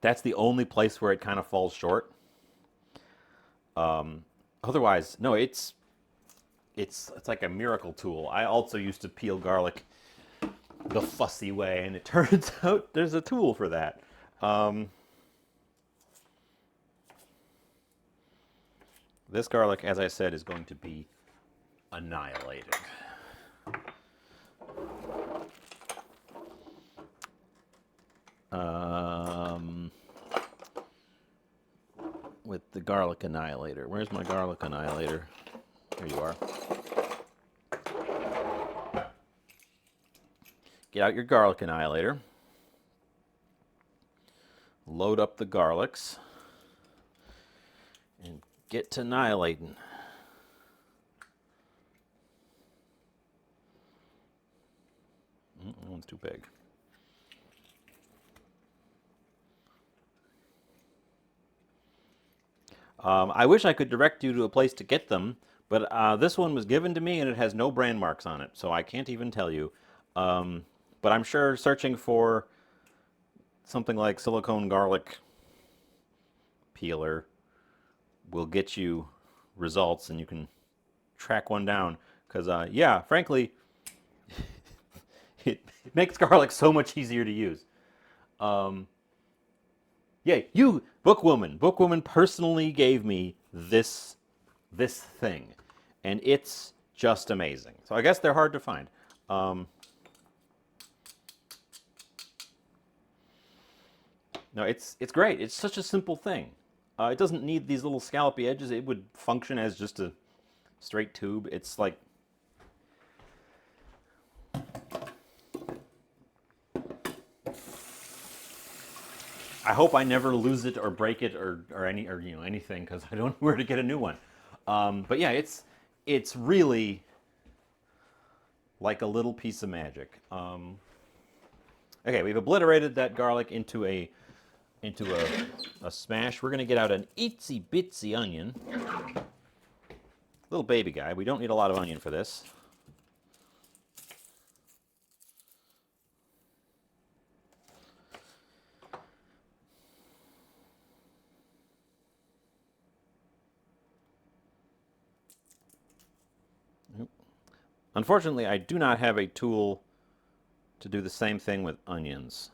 That's the only place where it kind of falls short. Otherwise, no, it's like a miracle tool. I also used to peel garlic the fussy way, and it turns out there's a tool for that. This garlic, as I said, is going to be annihilated. With the garlic annihilator. Where's my garlic annihilator? Here you are. Get out your garlic annihilator. Load up the garlics. And get to annihilating. That one's too big. I wish I could direct you to a place to get them, but this one was given to me and it has no brand marks on it, so I can't even tell you. But I'm sure searching for something like silicone garlic peeler will get you results, and you can track one down. Because, yeah, frankly, it makes garlic so much easier to use. Yeah, Bookwoman personally gave me this thing, and it's just amazing. So I guess they're hard to find. No, it's great. It's such a simple thing. It doesn't need these little scallopy edges. It would function as just a straight tube. It's like I hope I never lose it or break it or anything, because I don't know where to get a new one. But yeah, it's really like a little piece of magic. Okay, we've obliterated that garlic into a smash. We're gonna get out an itsy bitsy onion, little baby guy. We don't need a lot of onion for this. Unfortunately, I do not have a tool to do the same thing with onions.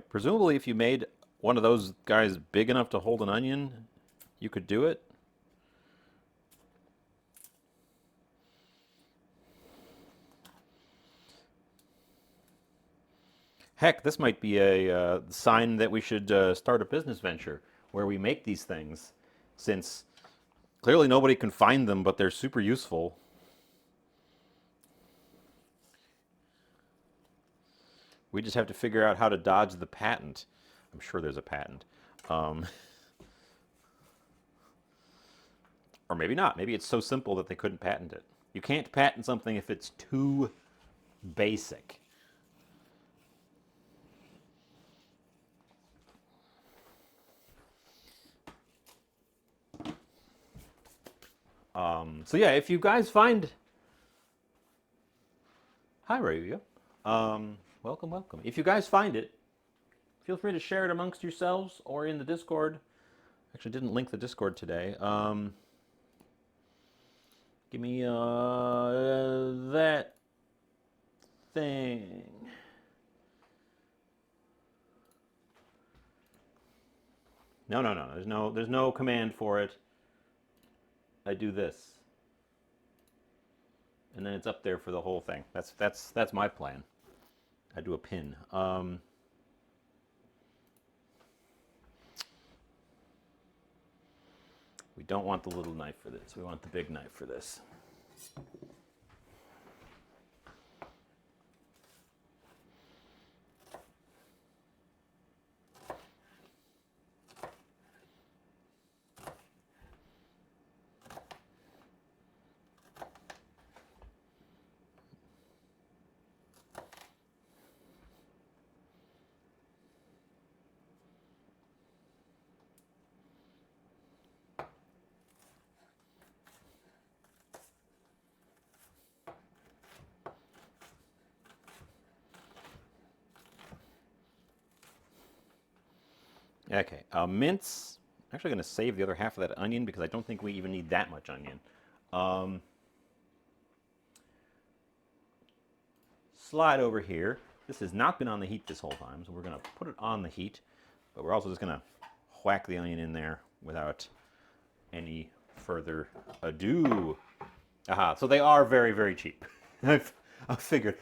Presumably, if you made one of those guys big enough to hold an onion, you could do it. Heck, this might be a sign that we should start a business venture where we make these things, since clearly nobody can find them, but they're super useful. We just have to figure out how to dodge the patent. I'm sure there's a patent. Um, or maybe not. Maybe it's so simple that they couldn't patent it. You can't patent something if it's too basic. So yeah, if you guys find, hi Rayuya, welcome, welcome. If you guys find it, feel free to share it amongst yourselves or in the Discord. Actually, didn't link the Discord today. Give me that thing. No, no, no. There's no command for it. I do this, and then it's up there for the whole thing. That's my plan. I do a pin. We don't want the little knife for this. We want the big knife for this. Okay, mince. I'm actually going to save the other half of that onion because I don't think we even need that much onion. Slide over here. This has not been on the heat this whole time, so we're going to put it on the heat, but we're also just going to whack the onion in there without any further ado. Aha, so they are very, very cheap. I figured.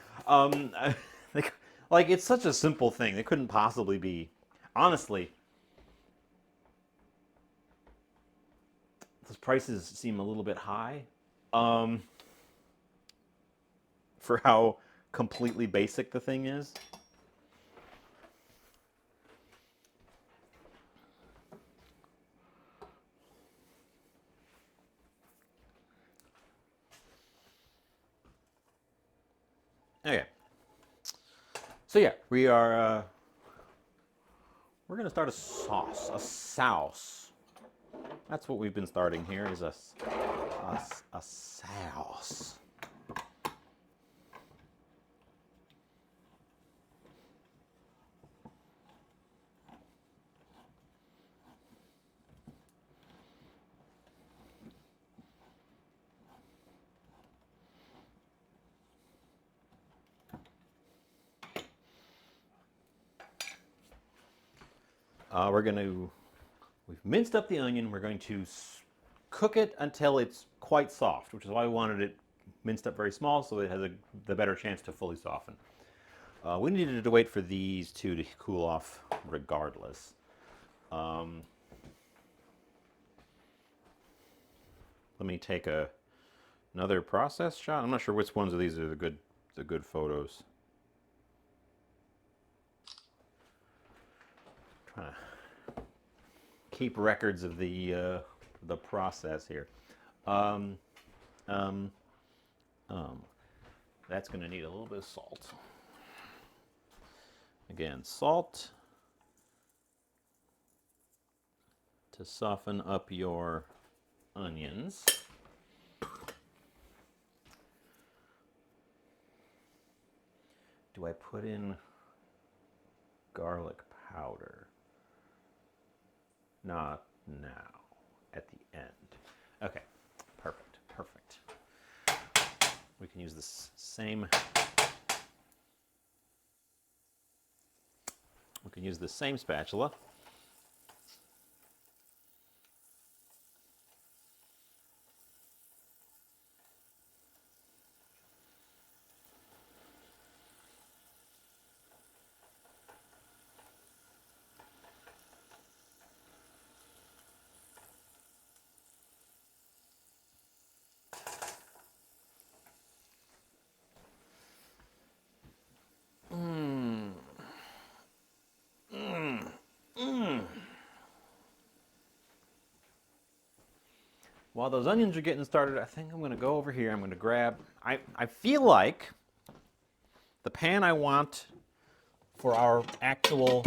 Like, it's such a simple thing. They couldn't possibly be. Honestly, those prices seem a little bit high for how completely basic the thing is. Okay. So yeah, we're gonna start a sauce, a sauce. That's what we've been starting here, is a sauce. We've minced up the onion. We're going to cook it until it's quite soft, which is why we wanted it minced up very small so it has the better chance to fully soften. We needed to wait for these two to cool off regardless. Let me take another process shot. I'm not sure which ones of these are the good photos. Trying to keep records of the process here. That's going to need a little bit of salt. Again, salt to soften up your onions. Do I put in garlic powder? Not now, at the end. Okay, perfect, perfect. We can use this same, spatula. while those onions are getting started, I think I'm going to go over here. I'm going to grab, I feel like the pan I want for our actual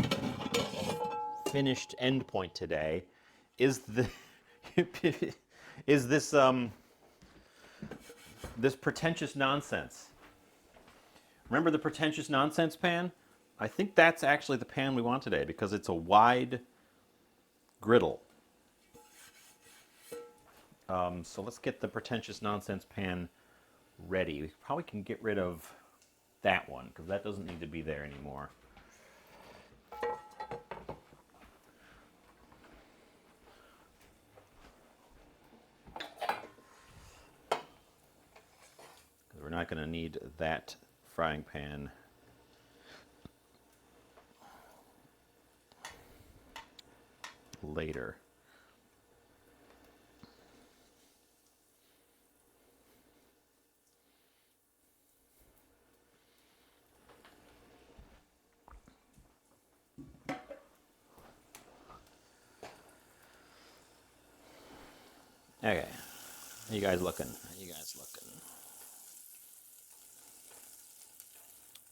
finished end point today is the is this this pretentious nonsense. Remember the pretentious nonsense pan? I think that's actually the pan we want today because it's a wide griddle. So let's get the pretentious nonsense pan ready. We probably can get rid of that one because that doesn't need to be there anymore. We're not going to need that frying pan later. Okay, how you guys looking? How you guys looking?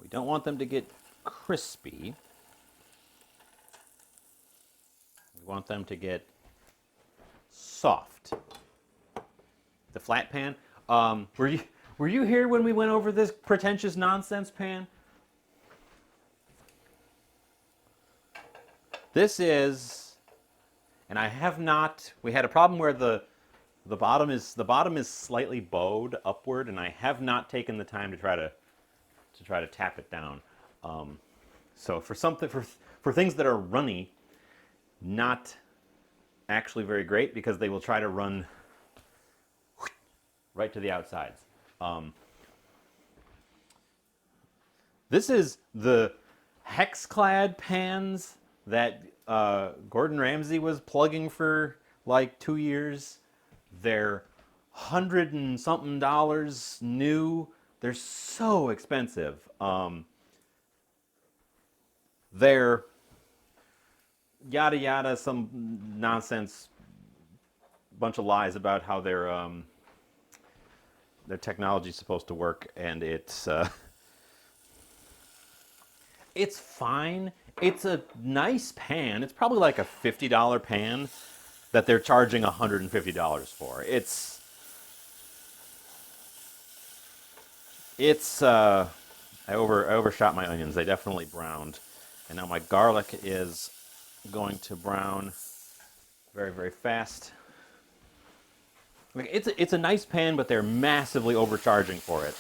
We don't want them to get crispy. We want them to get soft. The flat pan. Were you here when we went over this pretentious nonsense pan? This is, and I have not. We had a problem where the bottom is slightly bowed upward, and I have not taken the time to try to tap it down. So for things that are runny, not actually very great because they will try to run right to the outsides. This is the hex-clad pans that Gordon Ramsay was plugging for like 2 years. They're $100 and something new. They're so expensive. They're yada yada, some nonsense, bunch of lies about how their technology is supposed to work, and it's fine. It's a nice pan. It's probably like a $50 pan that they're charging $150 for. I overshot my onions. They definitely browned. And now my garlic is going to brown very, very fast. Like it's a nice pan, but they're massively overcharging for it.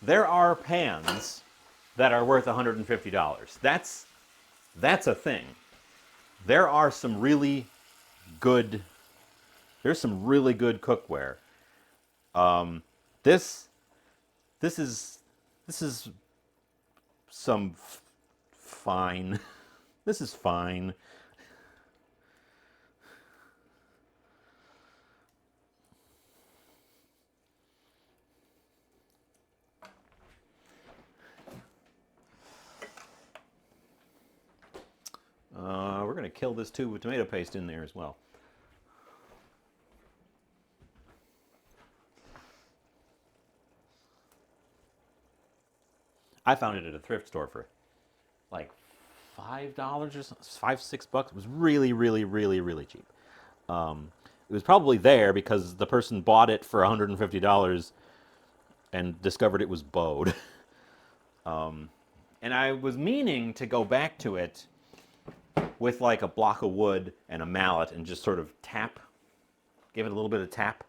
There are pans that are worth $150. That's a thing. There's some really good cookware. This is some fine. This is fine. We're going to kill this too with tomato paste in there as well. I found it at a thrift store for like $5 or something, $5-6. It was really, really, really, really cheap. It was probably there because the person bought it for $150 and discovered it was bowed. And I was meaning to go back to it with like a block of wood and a mallet and just sort of tap, give it a little bit of tap.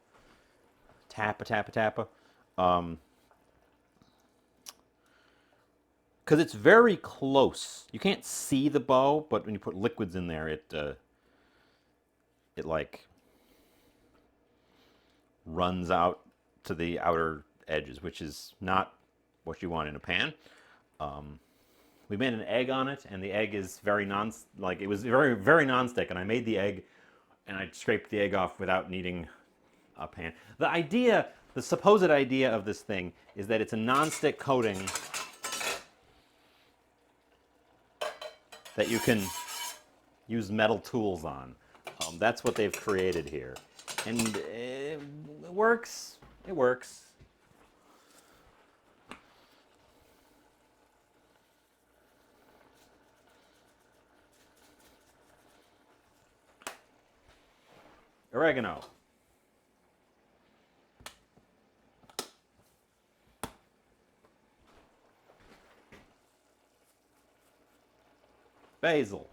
Because it's very close. You can't see the bow, but when you put liquids in there, it like runs out to the outer edges, which is not what you want in a pan. We made an egg on it, and the egg is very it was very, very non-stick, and I made the egg, and I scraped the egg off without needing a pan. The supposed idea of this thing is that it's a non-stick coating that you can use metal tools on. That's what they've created here. And it works. It works. Oregano. Basil.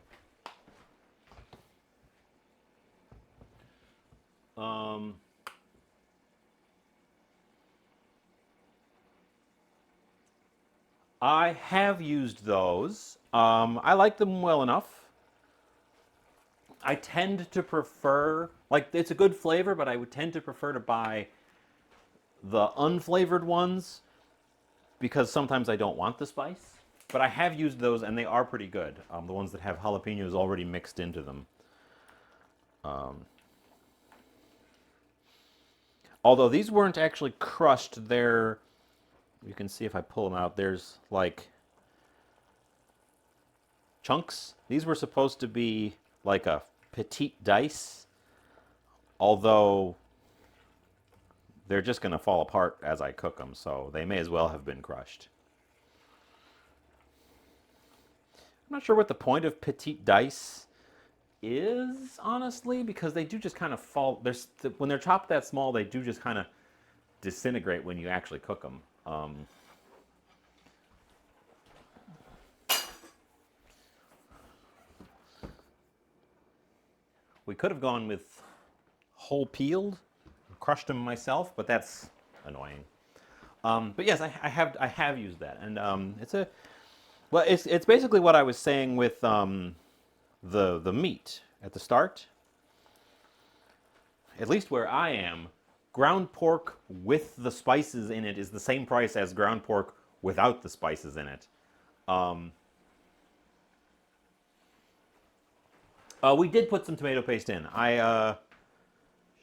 I have used those. I like them well enough. I tend to prefer, like, it's a good flavor, but I would tend to prefer to buy the unflavored ones because sometimes I don't want the spice. But I have used those and they are pretty good. The ones that have jalapenos already mixed into them. Although these weren't actually crushed, they're, you can see if I pull them out, there's like chunks. These were supposed to be like a petite dice, although they're just going to fall apart as I cook them, so they may as well have been crushed. I'm not sure what the point of petite dice is, honestly, because they do just kind of fall. When they're chopped that small, they do just kind of disintegrate when you actually cook them. We could have gone with whole peeled, crushed them myself, but that's annoying. But yes, I have used that, and it's basically what I was saying with the meat at the start. At least where I am, ground pork with the spices in it is the same price as ground pork without the spices in it. We did put some tomato paste in. I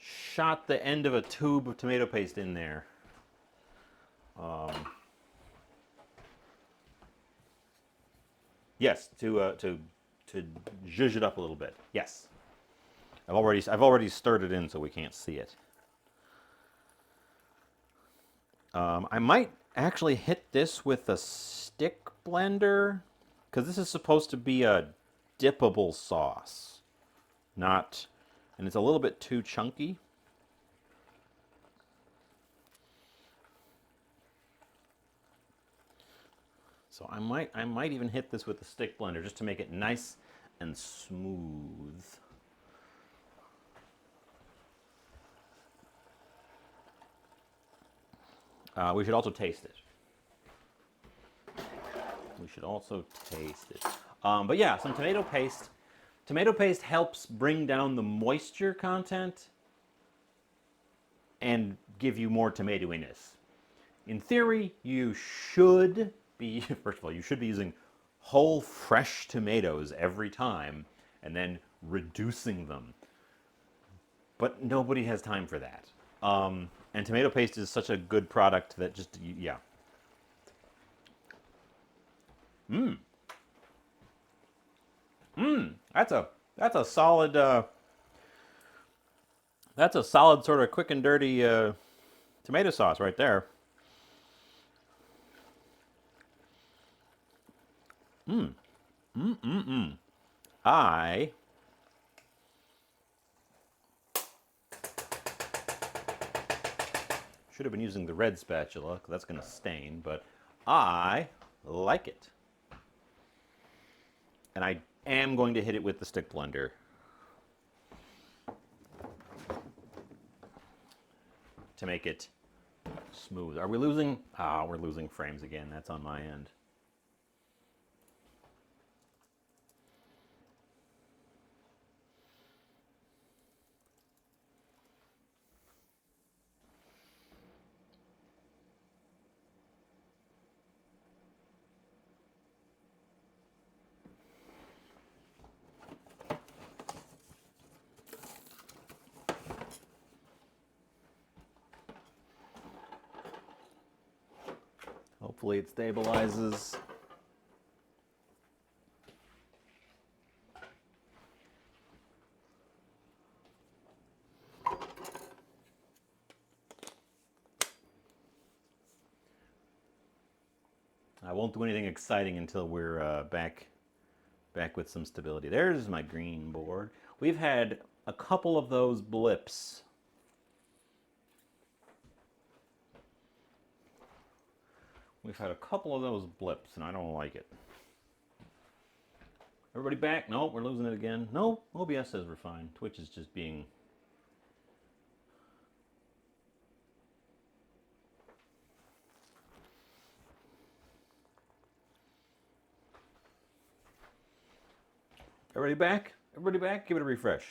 shot the end of a tube of tomato paste in there. Yes, to zhuzh it up a little bit. Yes, I've already stirred it in so we can't see it. I might actually hit this with a stick blender because this is supposed to be a dippable sauce, not, and it's a little bit too chunky. So I might even hit this with a stick blender just to make it nice and smooth. We should also taste it. But yeah, some tomato paste. Tomato paste helps bring down the moisture content and give you more tomatoiness. In theory, you should be, first of all, you should be using whole fresh tomatoes every time and then reducing them. But nobody has time for that. And tomato paste is such a good product that just, yeah. That's a solid, that's a solid sort of quick and dirty tomato sauce right there. I should have been using the red spatula, because that's going to stain, but I like it. And I am going to hit it with the stick blender. To make it smooth. Are we losing? Ah, we're losing frames again. That's on my end. Hopefully it stabilizes. I won't do anything exciting until we're back with some stability. There's my green board. We've had a couple of those blips. We've had a couple of those blips, and I don't like it. Everybody back? No, we're losing it again. No, OBS says we're fine. Twitch is just being... Everybody back? Everybody back? Give it a refresh.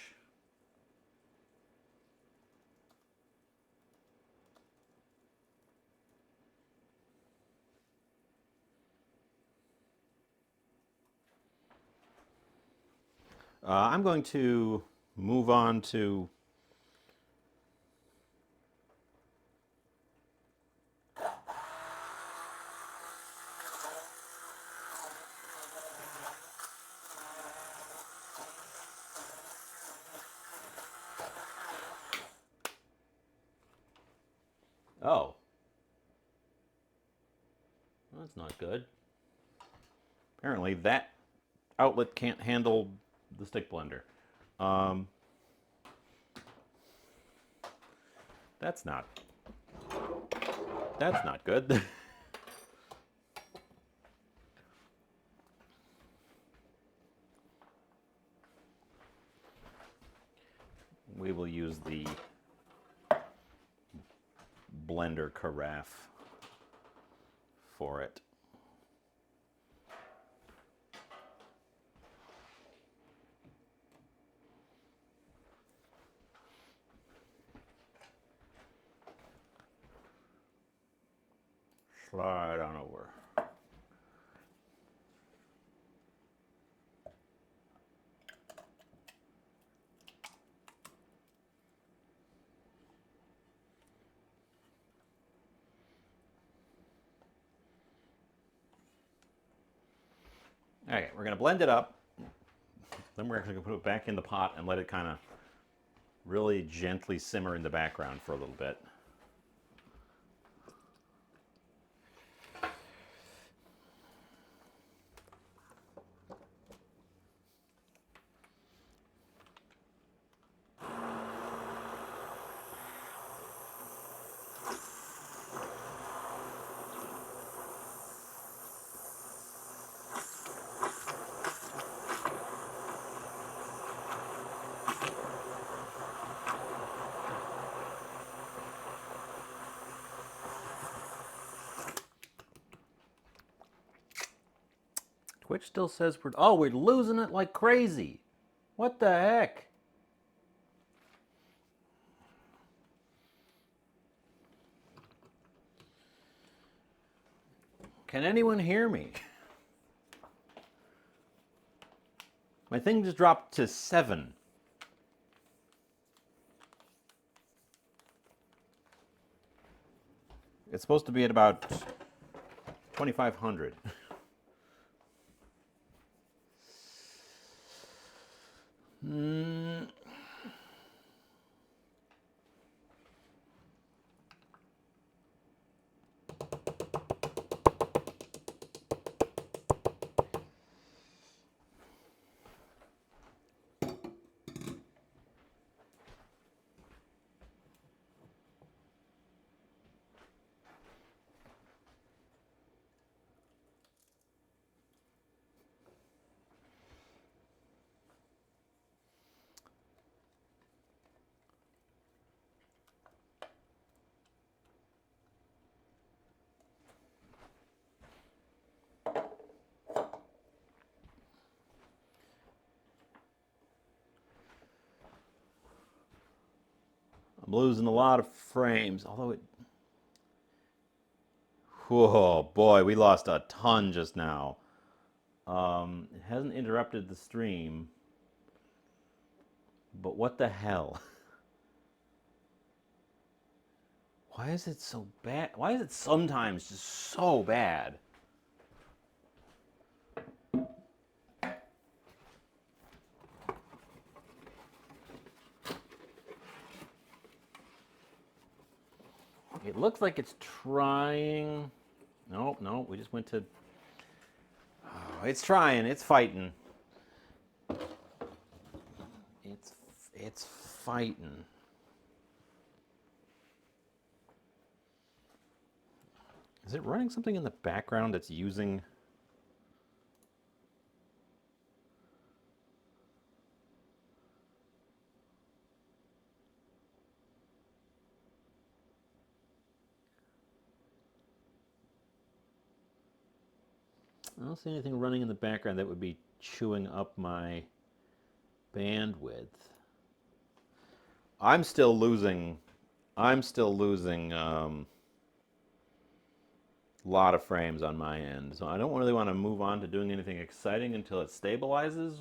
I'm going to move on to... Oh. That's not good. Apparently that outlet can't handle the stick blender. That's not good. We will use the blender carafe for it. Slide on over. Okay, we're going to blend it up. Then we're actually going to put it back in the pot and let it kind of really gently simmer in the background for a little bit. Twitch still says we're losing it like crazy. What the heck? Can anyone hear me? My thing just dropped to 7. It's supposed to be at about 2,500. I'm losing a lot of frames, although it... Whoa, boy, we lost a ton just now. It hasn't interrupted the stream, but what the hell? Why is it so bad? Why is it sometimes just so bad? It looks like it's trying. Nope, we just went to It's trying. It's fighting. It's fighting. Is it running something in the background that's using... I don't see anything running in the background that would be chewing up my bandwidth. I'm still losing a lot of frames on my end, so I don't really want to move on to doing anything exciting until it stabilizes.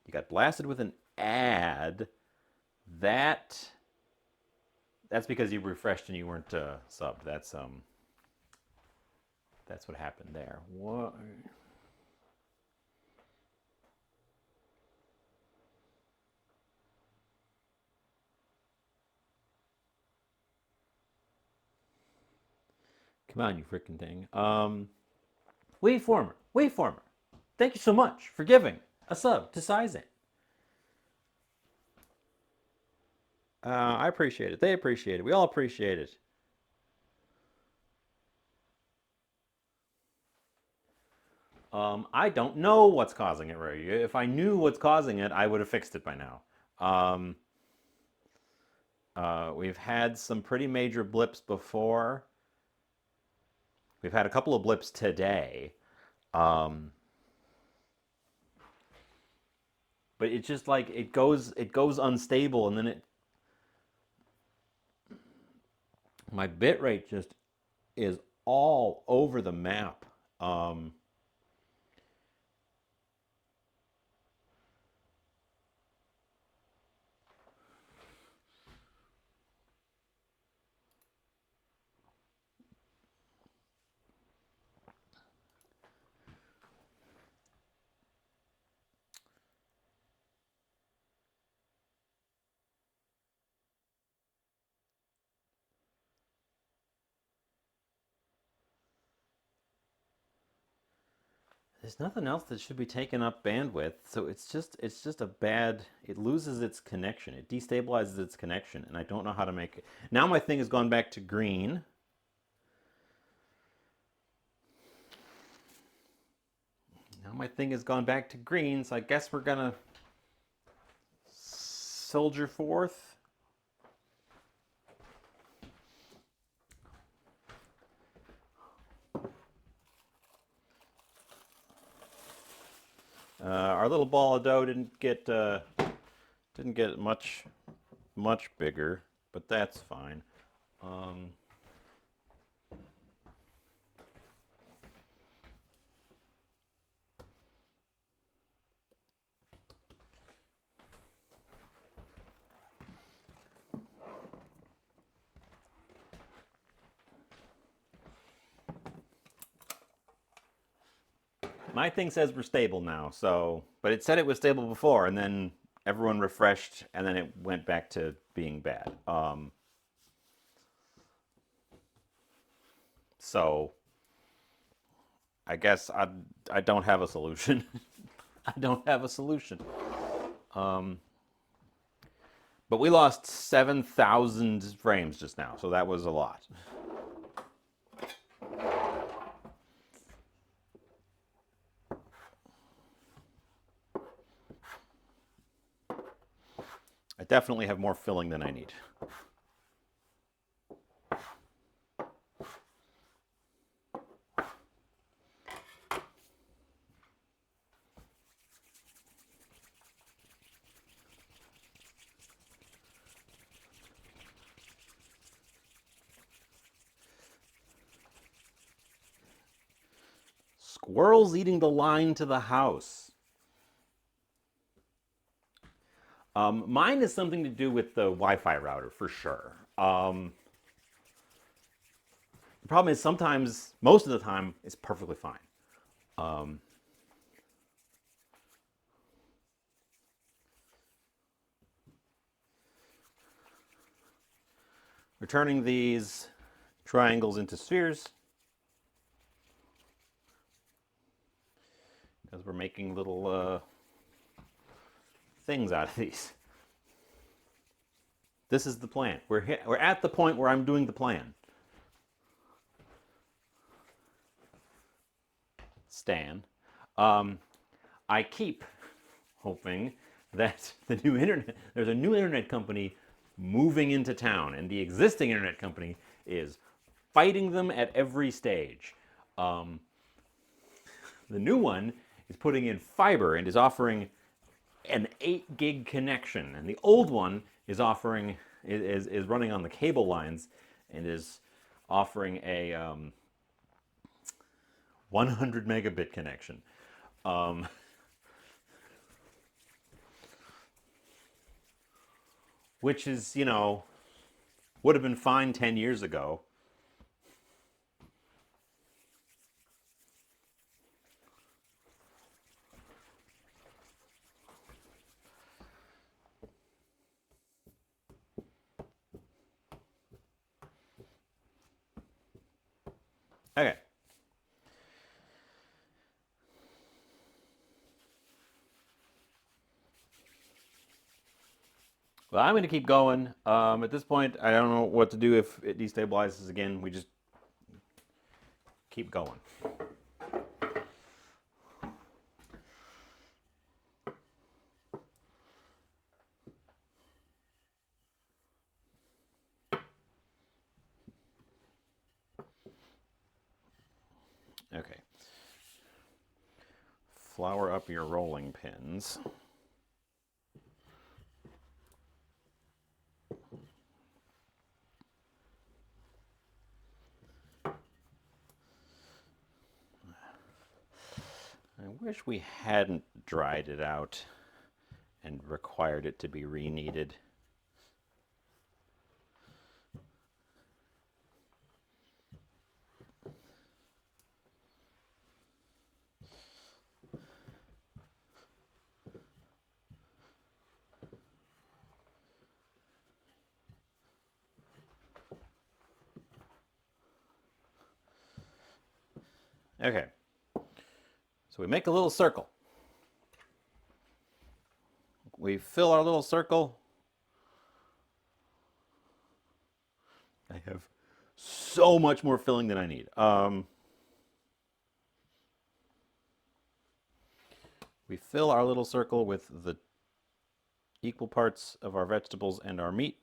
You got blasted with an ad. That's because you refreshed and you weren't subbed. That's what happened there. What? Come on, you freaking thing. Waveformer. Thank you so much for giving a sub to Sizen. I appreciate it. They appreciate it. We all appreciate it. I don't know what's causing it, Ray. If I knew what's causing it, I would have fixed it by now. We've had some pretty major blips before. We've had a couple of blips today. But it's just like it goes unstable, and then my bit rate just is all over the map. There's nothing else that should be taking up bandwidth, so it's just a bad. It loses its connection. It destabilizes its connection, and I don't know how to make it. Now my thing has gone back to green. Now my thing has gone back to green, so I guess we're gonna soldier forth. Our little ball of dough didn't get much bigger, but that's fine. My thing says we're stable now, so, but it said it was stable before, and then everyone refreshed, and then it went back to being bad. So I guess I don't have a solution. I don't have a solution. But we lost 7,000 frames just now, so that was a lot. I definitely have more filling than I need. Squirrels eating the line to the house. Mine is something to do with the Wi-Fi router, for sure. The problem is sometimes, most of the time, it's perfectly fine. We're turning these triangles into spheres because we're making little things out of these. This is the plan. We're at the point where I'm doing the plan. Stan. I keep hoping that there's a new internet company moving into town, and the existing internet company is fighting them at every stage. The new one is putting in fiber and is offering an 8 gig connection, and the old one is offering is running on the cable lines and is offering a 100 megabit connection. Which is, would have been fine 10 years ago. Okay. Well, I'm going to keep going. At this point, I don't know what to do if it destabilizes again. We just keep going. Okay. Flour up your rolling pins. I wish we hadn't dried it out and required it to be re-kneaded. Okay. So we make a little circle. We fill our little circle. I have so much more filling than I need. We fill our little circle with the equal parts of our vegetables and our meat.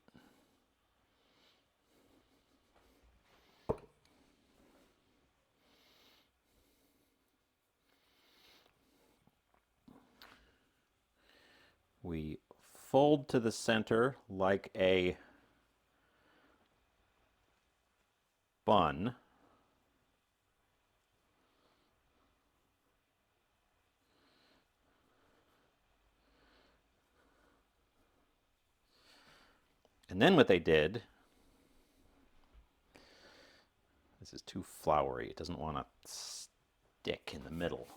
We fold to the center like a bun. And then what they did, this is too floury. It doesn't want to stick in the middle.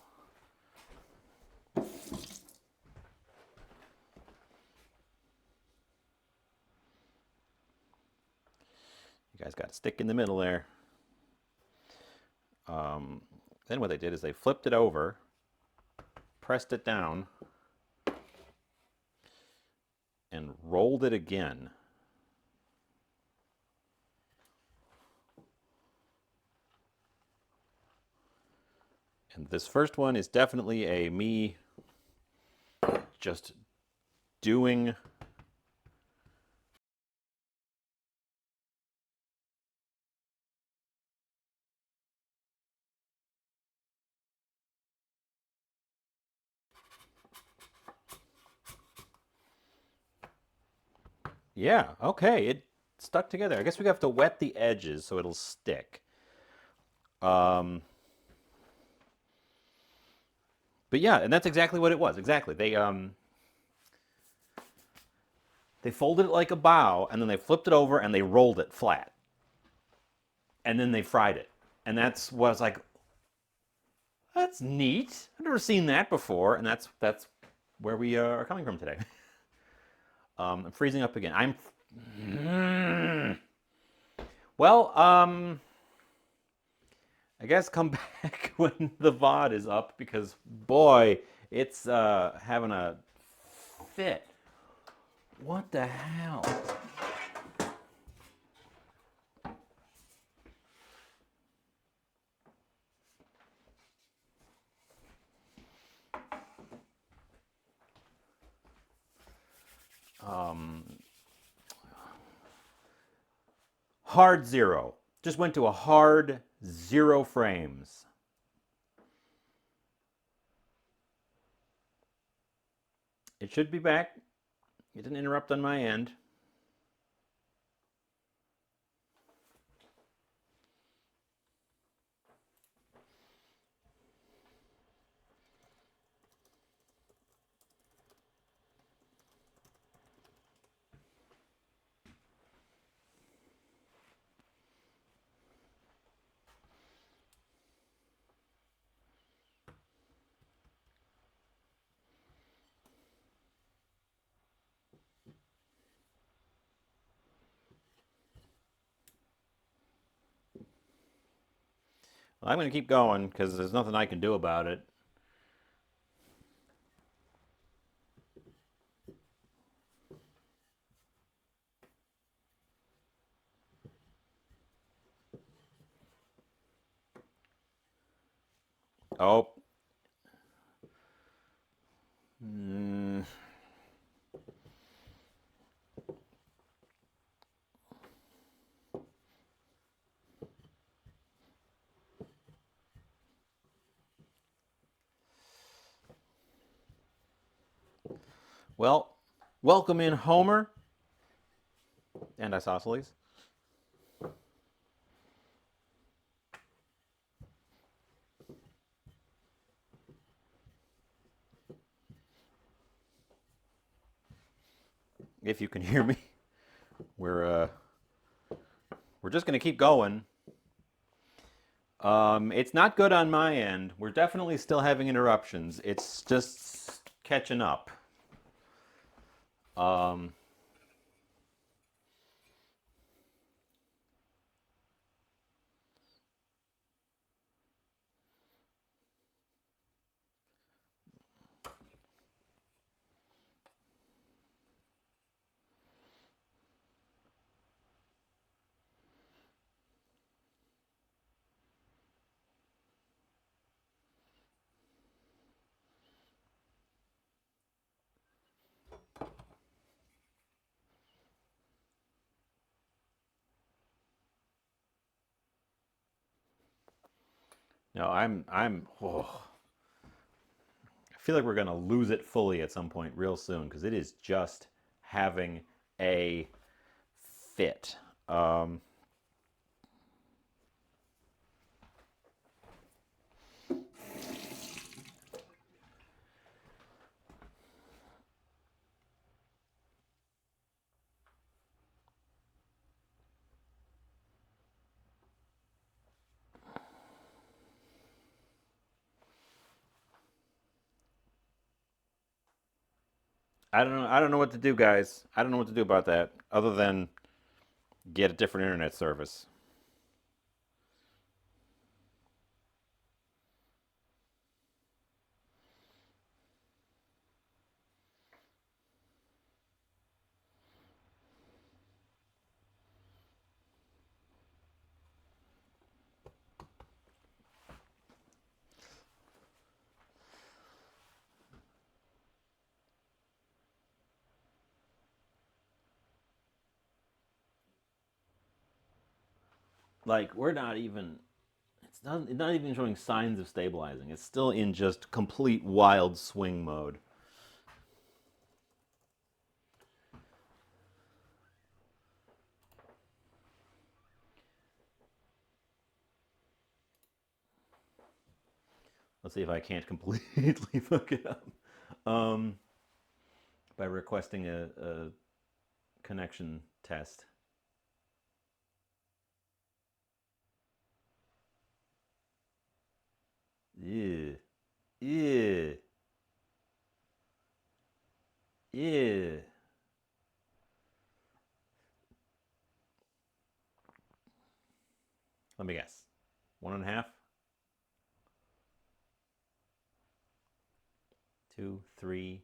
You guys got to stick in the middle there. Then what they did is they flipped it over, pressed it down, and rolled it again. And this first one is definitely a me just doing yeah, okay, it stuck together. I guess we have to wet the edges so it'll stick. But yeah, and that's exactly what it was. Exactly. They folded it like a bow, and then they flipped it over and they rolled it flat. And then they fried it. And that's what I was like, that's neat. I've never seen that before. And that's where we are coming from today. I'm freezing up again. Well, I guess come back when the VOD is up because boy, it's having a fit. What the hell? Hard zero. Just went to a hard 0 frames. It should be back. It didn't interrupt on my end. Well, I'm going to keep going because there's nothing I can do about it. Oh. Mm. Well, welcome in Homer and Isosceles. If you can hear me, we're we're just going to keep going. It's not good on my end. We're definitely still having interruptions. It's just catching up. Um, no, oh, I feel like we're gonna lose it fully at some point real soon because it is just having a fit. Um, I don't know. I don't know what to do, guys. I don't know what to do about that other than get a different internet service. Like we're not even. It's not even showing signs of stabilizing. It's still in just complete wild swing mode. Let's see if I can't completely fuck it up um, by requesting a connection test. Yeah, yeah, yeah. Let me guess. 1.5? 2, 3,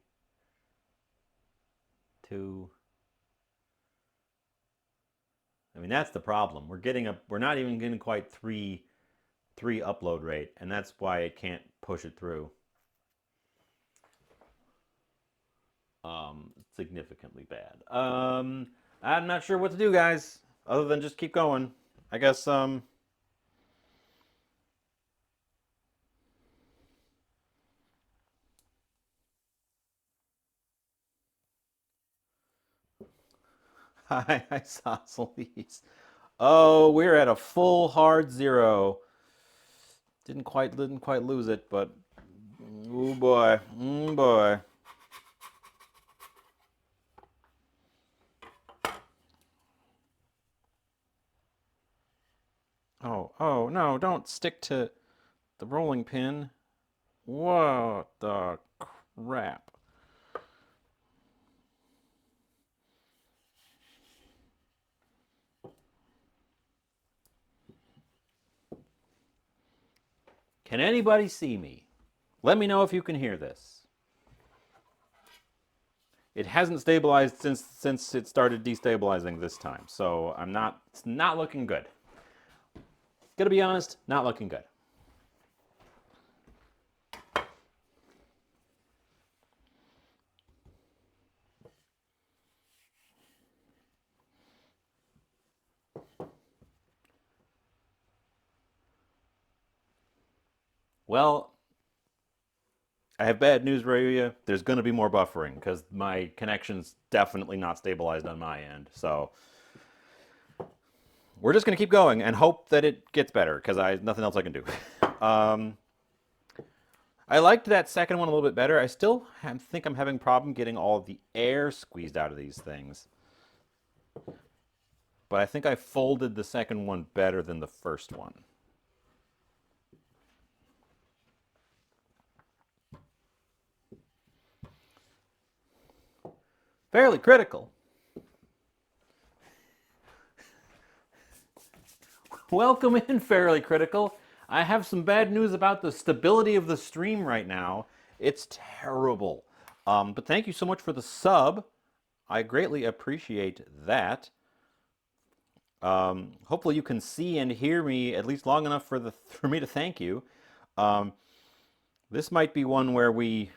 2. I mean, that's the problem. We're not even getting quite three upload rate, and that's why it can't push it through significantly bad. I'm not sure what to do, guys, other than just keep going. I guess hi, isosceles. Oh, we're at a full hard 0. Didn't quite lose it, but oh boy, oh boy. Oh no! Don't stick to the rolling pin. What the crap? Can anybody see me? Let me know if you can hear this. It hasn't stabilized since it started destabilizing this time, so it's not looking good. Gonna be honest, not looking good. Well, I have bad news for you. There's going to be more buffering because my connection's definitely not stabilized on my end. So we're just going to keep going and hope that it gets better because nothing else I can do. I liked that second one a little bit better. I still think I'm having a problem getting all of the air squeezed out of these things. But I think I folded the second one better than the first one. Fairly critical. Welcome in, Fairly Critical. I have some bad news about the stability of the stream right now. It's terrible. But thank you so much for the sub. I greatly appreciate that. Hopefully you can see and hear me at least long enough for me to thank you. This might be one where we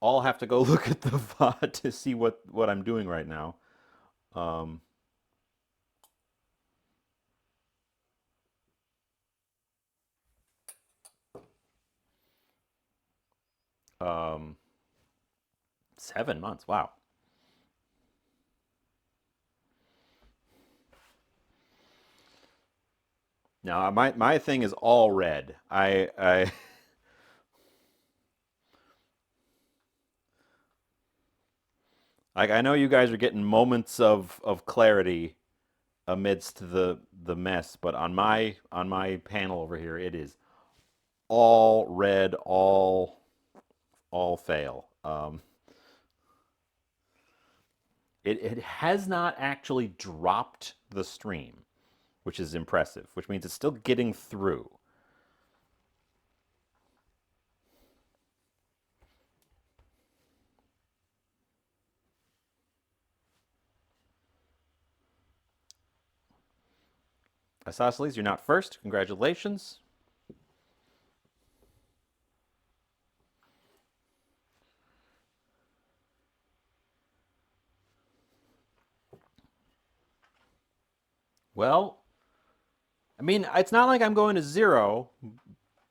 all have to go look at the VOD to see what I'm doing right now. Um, 7 months. Wow. Now my thing is all red. I know you guys are getting moments of clarity amidst the mess, but on my panel over here, it is all red, all fail. It has not actually dropped the stream, which is impressive, which means it's still getting through. Isosceles, you're not first. Congratulations. Well, I mean, it's not like I'm going to 0,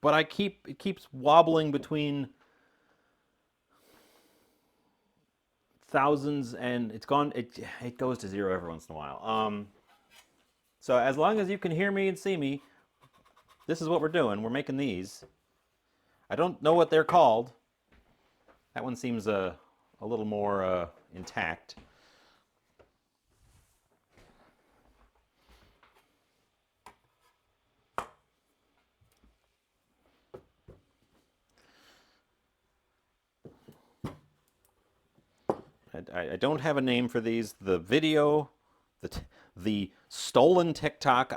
but it keeps wobbling between thousands and it goes to 0 every once in a while. So as long as you can hear me and see me, this is what we're doing. We're making these. I don't know what they're called. That one seems a little more intact. I don't have a name for these. The stolen TikTok